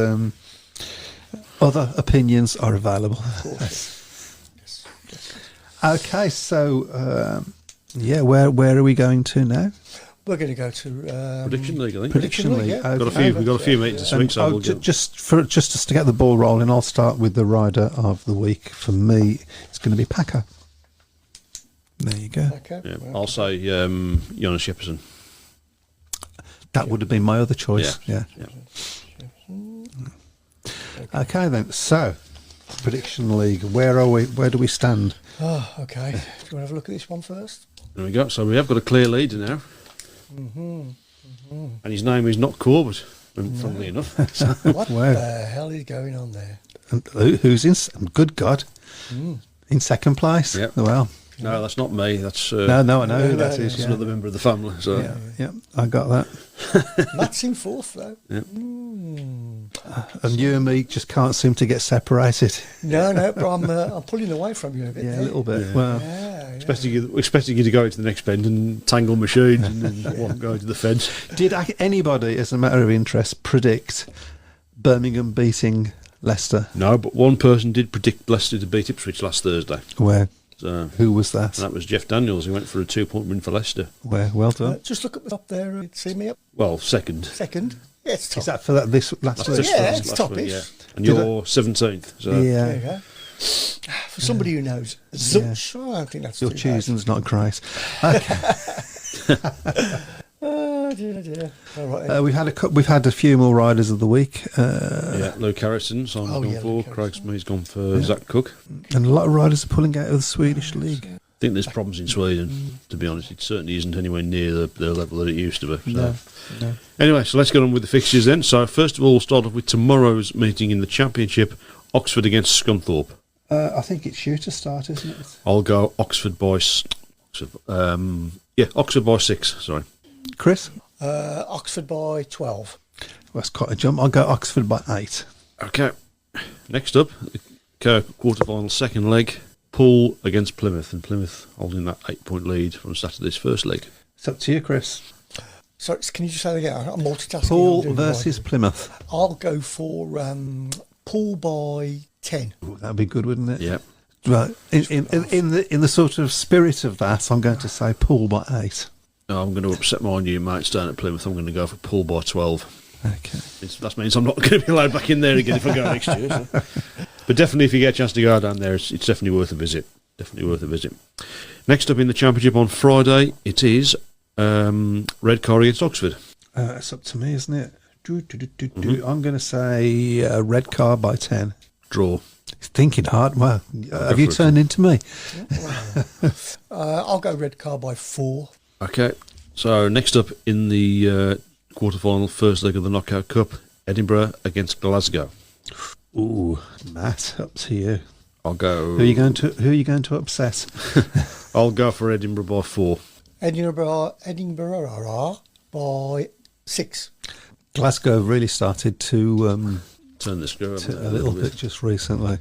Other opinions are available. Of course. Yes. Okay, so where are we going to now? We're going to go to Prediction League, I think. Prediction League. Yeah. We've got a few meetings this week, so we'll get... just to get the ball rolling, I'll start with the rider of the week. For me, it's going to be Packer. There you go. Okay. Yeah, I'll say Jonas Jeppersen. That would have been my other choice. Yeah. Okay then. So, prediction league. Where are we? Where do we stand? Oh, okay. Do you want to have a look at this one first? There we go. So we have got a clear leader now. And his name is not Corbett, funnily enough. What the hell is going on there? And who's in? Good God, in second place. Yep. Well, no, that's not me. That's no, I know who that is. That's another member of the family. So Yeah, I got that. Matt's in fourth though. Yep. And you and me just can't seem to get separated. No, but I'm pulling away from you a bit. Yeah, there. a little bit. Yeah. Well, expecting you to go into the next bend and tangle machines and then go to the fence. did anybody, as a matter of interest, predict Birmingham beating Leicester? No, but one person did predict Leicester to beat Ipswich last Thursday. Where? So who was that? That was Jeff Daniels, who went for a 2-point win for Leicester. Where? Well done. Just look up the top there. See me up. Well, second. Second. Yeah, it's top. Is that for that this last week? Yeah, it's last top-ish. week, yeah. And you're 17th. So. Yeah. There you go. For somebody who knows, Zutch, I don't think that's Your too choosing's not great. Okay. bad. Dear. All right. We've had a few more riders of the week. Luke Harrison's gone for. Luke Craig Smee's gone for Zach Cook. And a lot of riders are pulling out of the Swedish league. I think there's problems in Sweden, to be honest. It certainly isn't anywhere near the level that it used to be. So. No. Anyway, so let's get on with the fixtures then. So first of all, we'll start off with tomorrow's meeting in the Championship, Oxford against Scunthorpe. I think it's you to start, isn't it? I'll go Oxford by 6, sorry. Chris? Oxford by 12. Well, that's quite a jump. I'll go Oxford by 8. Okay. Next up, the quarter-final second leg, Poole against Plymouth, and Plymouth holding that 8-point lead from Saturday's first leg. It's up to you, Chris. Sorry, can you just say that again? I'm multitasking. Poole versus Plymouth. I'll go for Poole by 10. Ooh, that'd be good, wouldn't it? Yeah. Right. In the sort of spirit of that, I'm going to say Poole by 8. No, I'm going to upset my new mates down at Plymouth. I'm going to go for Poole by 12. Okay. That means I'm not going to be allowed back in there again if I go next year. So. But definitely, if you get a chance to go down there, it's definitely worth a visit. Next up in the Championship on Friday, it is Red Car against Oxford. It's up to me, isn't it? I'm going to say Red Car by 10. Draw. He's thinking hard. Well, have you turned into me? I'll go Red Car by 4. Okay. So next up in the quarter-final first leg of the Knockout Cup, Edinburgh against Glasgow. Ooh, Matt, up to you. I'll go. Who are you going to upset? I'll go for Edinburgh by 4. Edinburgh by 6. Glasgow really started to turn the screw up a little bit just recently.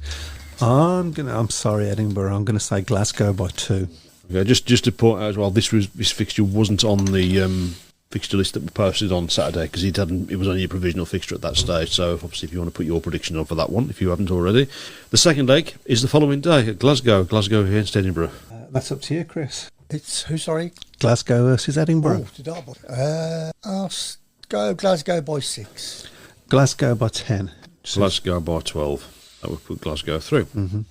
I'm sorry, Edinburgh. I'm going to say Glasgow by 2. Okay, just to point out as well, this fixture wasn't on the fixture list that we posted on Saturday because it was only a provisional fixture at that stage. So obviously, if you want to put your prediction on for that one, if you haven't already, the second leg is the following day at Glasgow against Edinburgh. That's up to you, Chris. It's who? Sorry, Glasgow versus Edinburgh. I'll go Glasgow by 6. Glasgow by 10. Glasgow by 12. That would put Glasgow through. Mm-hmm.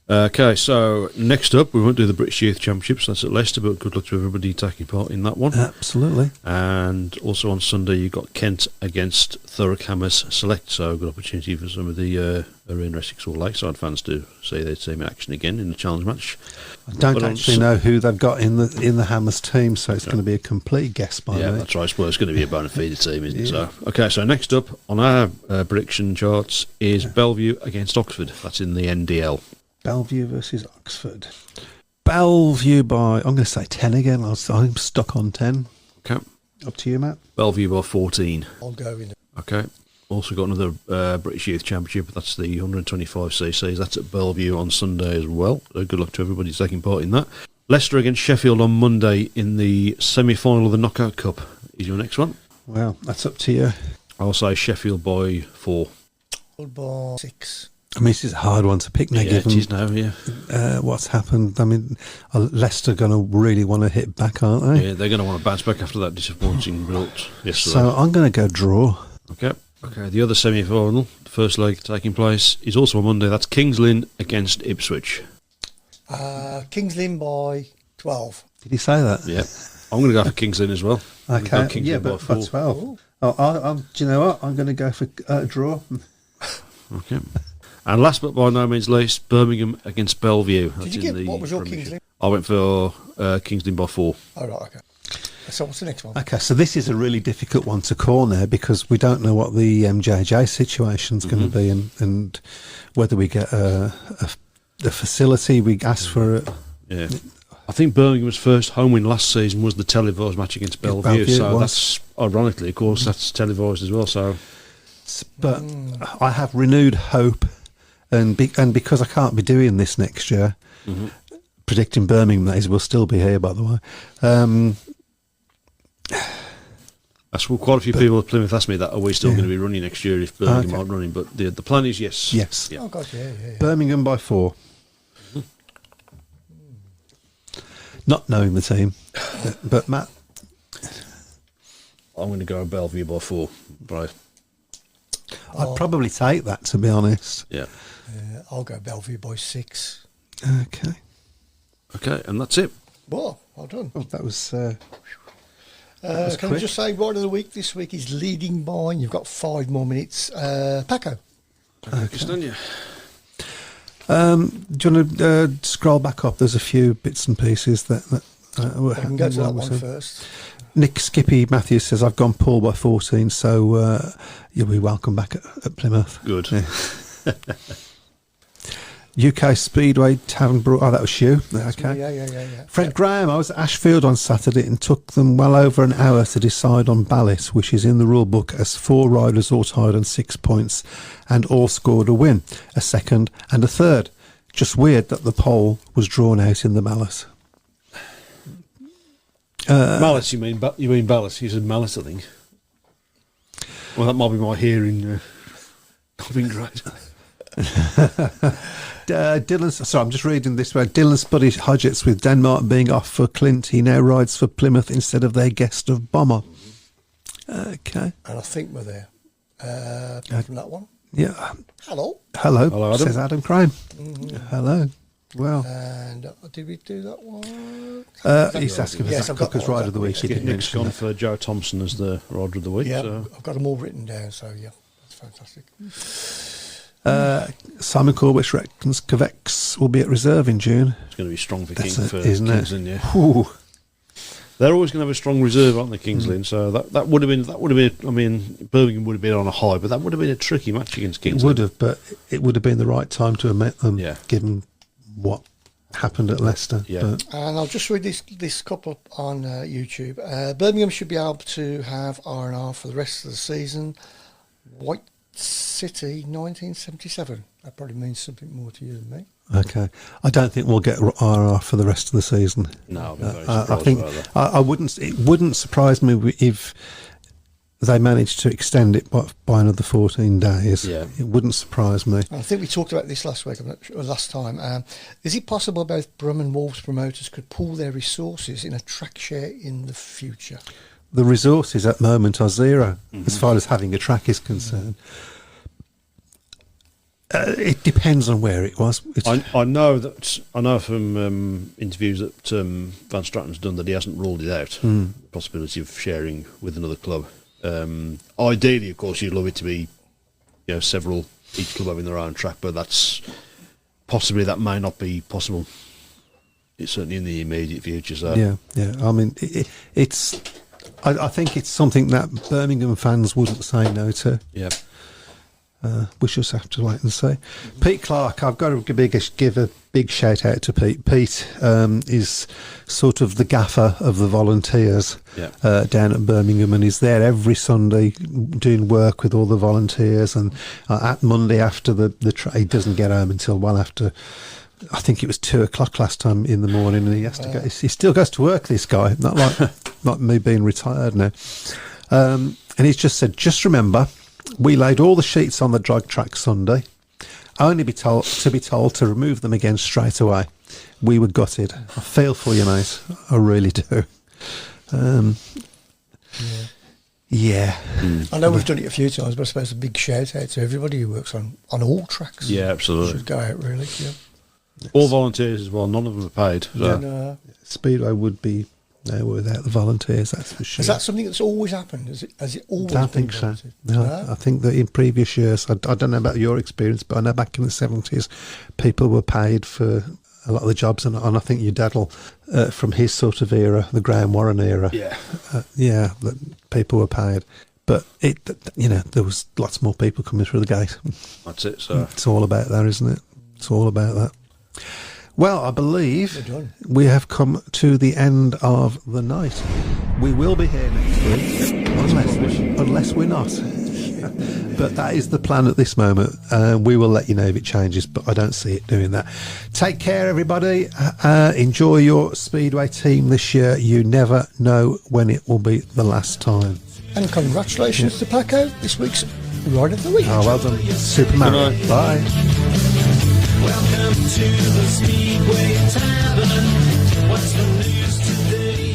Okay, so next up, we won't do the British Youth Championships. That's at Leicester, but good luck to everybody taking part in that one. Absolutely. And also on Sunday, you've got Kent against Thurrock Hammers Select, so good opportunity for some of the Arena Essex or Lakeside fans to see their team in action again in the challenge match. I don't actually know who they've got in the Hammers team, so it's going to be a complete guess by me. Yeah, that's right. Well, it's going to be a bona fide team, isn't it? So, okay, so next up on our prediction charts is Bellevue against Oxford. That's in the NDL. Bellevue versus Oxford. Bellevue by, I'm going to say 10 again. I'm stuck on 10. Okay. Up to you, Matt. Bellevue by 14. I'll go in. Okay. Also got another British Youth Championship. That's the 125cc's. That's at Bellevue on Sunday as well. So good luck to everybody taking part in that. Leicester against Sheffield on Monday in the semi-final of the Knockout Cup is your next one. Well, that's up to you. I'll say Sheffield by 4. By 6. I mean, this is a hard one to pick now, given it is now, what's happened. I mean, Leicester going to really want to hit back, aren't they? Yeah, they're going to want to bounce back after that disappointing result yesterday. So I'm going to go draw. Okay. The other semi-final, the first leg taking place, is also on Monday. That's Kings Lynn against Ipswich. Kings Lynn by 12. Did he say that? Yeah. I'm going to go for Kings Lynn as well. Okay, yeah, but for 12. Do you know what? I'm going to go for a draw. Okay. And last but by no means least, Birmingham against Bellevue. Did you get, what was your Kings Lynn? I went for Kings Lynn by 4. Oh, right, okay. So what's the next one? Okay, so this is a really difficult one to call now because we don't know what the MJJ situation's going to be and whether we get a facility. We asked for it. Yeah. I think Birmingham's first home win last season was the televised match against Bellevue. So that's, ironically, of course, that's televised as well. So, but I have renewed hope, and because I can't be doing this next year, predicting Birmingham days will still be here, by the way. That's what quite a few people at Plymouth asked me that. Are we still going to be running next year if Birmingham aren't running? But the plan is yes. Yes. Yeah. Oh God, yeah. Birmingham by 4. Not knowing the team, but Matt, I'm going to go Bellevue by 4. Right. I'd probably take that, to be honest. Yeah. I'll go Bellevue by 6. Okay, and that's it. Well done. Oh, that was. Can I just say, Ride of the Week this week is leading by, and you've got 5 more minutes. Paco. Castagna. Do you want to scroll back up? There's a few bits and pieces that we can go to that one first. Nick Skippy Matthews says, I've gone Paul by 14, so you'll be welcome back at Plymouth. Good. Yeah. UK Speedway Tavern. Oh, that was you. Okay. Yeah. Fred Graham, I was at Ashfield on Saturday and took them well over an hour to decide on ballot, which is in the rule book as 4 riders all tied on 6 points and all scored a win, a second and a third. Just weird that the poll was drawn out in the ballot. Malice, you mean ballot? You said malice, I think. Well, that might be my hearing not being great. I'm just reading this way. Dylan Spuddy Hodgetts, with Denmark being off for Clint, he now rides for Plymouth instead of their guest of Bomber. Okay. And I think we're there. From that one. Yeah. Hello, Adam. Says Adam Crane. Hello. Well. And did we do that one? He's asking for Zach Cooker's Rider of the Week. Nick's gone for Joe Thompson as the Rider of the Week. Yeah, so. I've got them all written down, so yeah, that's fantastic. Simon Corbett reckons Kovacs will be at reserve in June. It's going to be strong for Isn't Kings Lynn, yeah. They're always going to have a strong reserve, aren't they, Kings Lynn? So that would have been. I mean, Birmingham would have been on a high, but that would have been a tricky match against Kings Lynn. It would have, but it would have been the right time to have met them, given what happened at Leicester. Yeah. But. And I'll just read this couple on YouTube. Birmingham should be able to have R&R for the rest of the season. White City 1977. That probably means something more to you than me. Okay, I don't think we'll get RR for the rest of the season. No, I think I wouldn't. It wouldn't surprise me if they managed to extend it by another 14 days. Yeah, it wouldn't surprise me. I think we talked about this last week, or last time. Is it possible both Brum and Wolves promoters could pool their resources in a track share in the future? The resources at the moment are zero as far as having a track is concerned. It depends on where it was. I know from interviews that Van Stratton's done that he hasn't ruled it out. The possibility of sharing with another club. Ideally, of course, you'd love it to be, several, each club having their own track, but that may not be possible. It's certainly in the immediate future. So yeah. I mean, it's. I think it's something that Birmingham fans wouldn't say no to. Yeah. We just have to wait and see. Pete Clark, I've got to give a big shout out to Pete. Pete is sort of the gaffer of the volunteers down at Birmingham, and he's there every Sunday doing work with all the volunteers. And at Monday after he doesn't get home until well after. I think it was 2:00 last time in the morning, and he has to go. He still goes to work. This guy, not like me being retired now. And he's just said, just remember. We laid all the sheets on the drag track Sunday, only to be told to remove them again straight away. We were gutted. I feel for you, mate. I really do. Yeah. I know we've done it a few times, but I suppose a big shout out to everybody who works on all tracks. Yeah, absolutely. Should go out, really. Yeah. All volunteers as well. None of them are paid. So. No. Speedway would be No, without the volunteers, that's for sure. Is that something that's always happened? Has it always I don't been think so. volunteered? No, I think that in previous years, I don't know about your experience, but I know back in the 70s, people were paid for a lot of the jobs, and I think your dad will, from his sort of era, the Graham Warren era, that people were paid. But there was lots more people coming through the gate. That's it. So it's all about that, isn't it? It's all about that. Well, I believe we have come to the end of the night. We will be here next week, unless we're not. But that is the plan at this moment. We will let you know if it changes, but I don't see it doing that. Take care, everybody. Enjoy your Speedway team this year. You never know when it will be the last time. And congratulations to Paco, this week's Ride of the Week. Oh, well done. Superman. Bye. Welcome to the Speedway Tavern. What's the news today?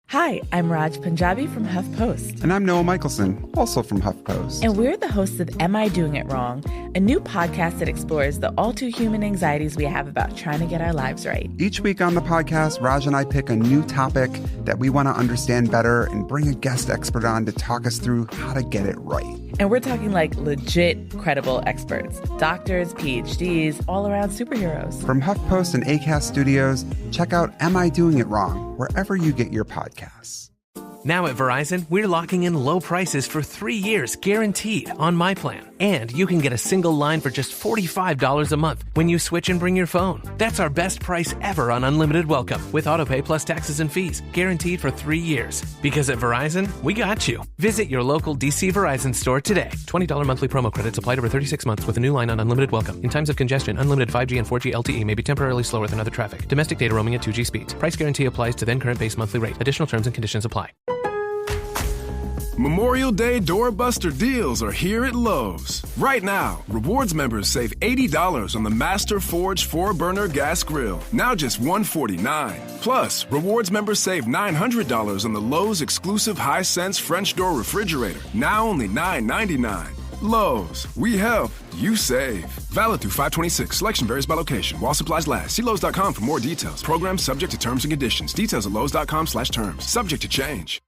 Hi, I'm Raj Punjabi from HuffPost. And I'm Noah Michelson, also from HuffPost. And we're the hosts of Am I Doing It Wrong?, a new podcast that explores the all-too-human anxieties we have about trying to get our lives right. Each week on the podcast, Raj and I pick a new topic that we want to understand better and bring a guest expert on to talk us through how to get it right. And we're talking like legit, credible experts. Doctors, PhDs, all-around superheroes. From HuffPost and Acast Studios, check out Am I Doing It Wrong? Wherever you get your podcasts. Now at Verizon, we're locking in low prices for 3 years, guaranteed, on my plan. And you can get a single line for just $45 a month when you switch and bring your phone. That's our best price ever on unlimited welcome, with autopay plus taxes and fees, guaranteed for 3 years. Because at Verizon, we got you. Visit your local DC Verizon store today. $20 monthly promo credits applied over 36 months with a new line on unlimited welcome. In times of congestion, unlimited 5G and 4G LTE may be temporarily slower than other traffic. Domestic data roaming at 2G speeds. Price guarantee applies to then current base monthly rate. Additional terms and conditions apply. Memorial Day doorbuster deals are here at Lowe's. Right now, rewards members save $80 on the Master Forge 4-burner gas grill, now just $149. Plus, rewards members save $900 on the Lowe's exclusive Hisense French door refrigerator, now only $999. Lowe's, we help, you save. Valid through 5/26. Selection varies by location. While supplies last. See Lowe's.com for more details. Program subject to terms and conditions. Details at Lowe's.com/terms. Subject to change.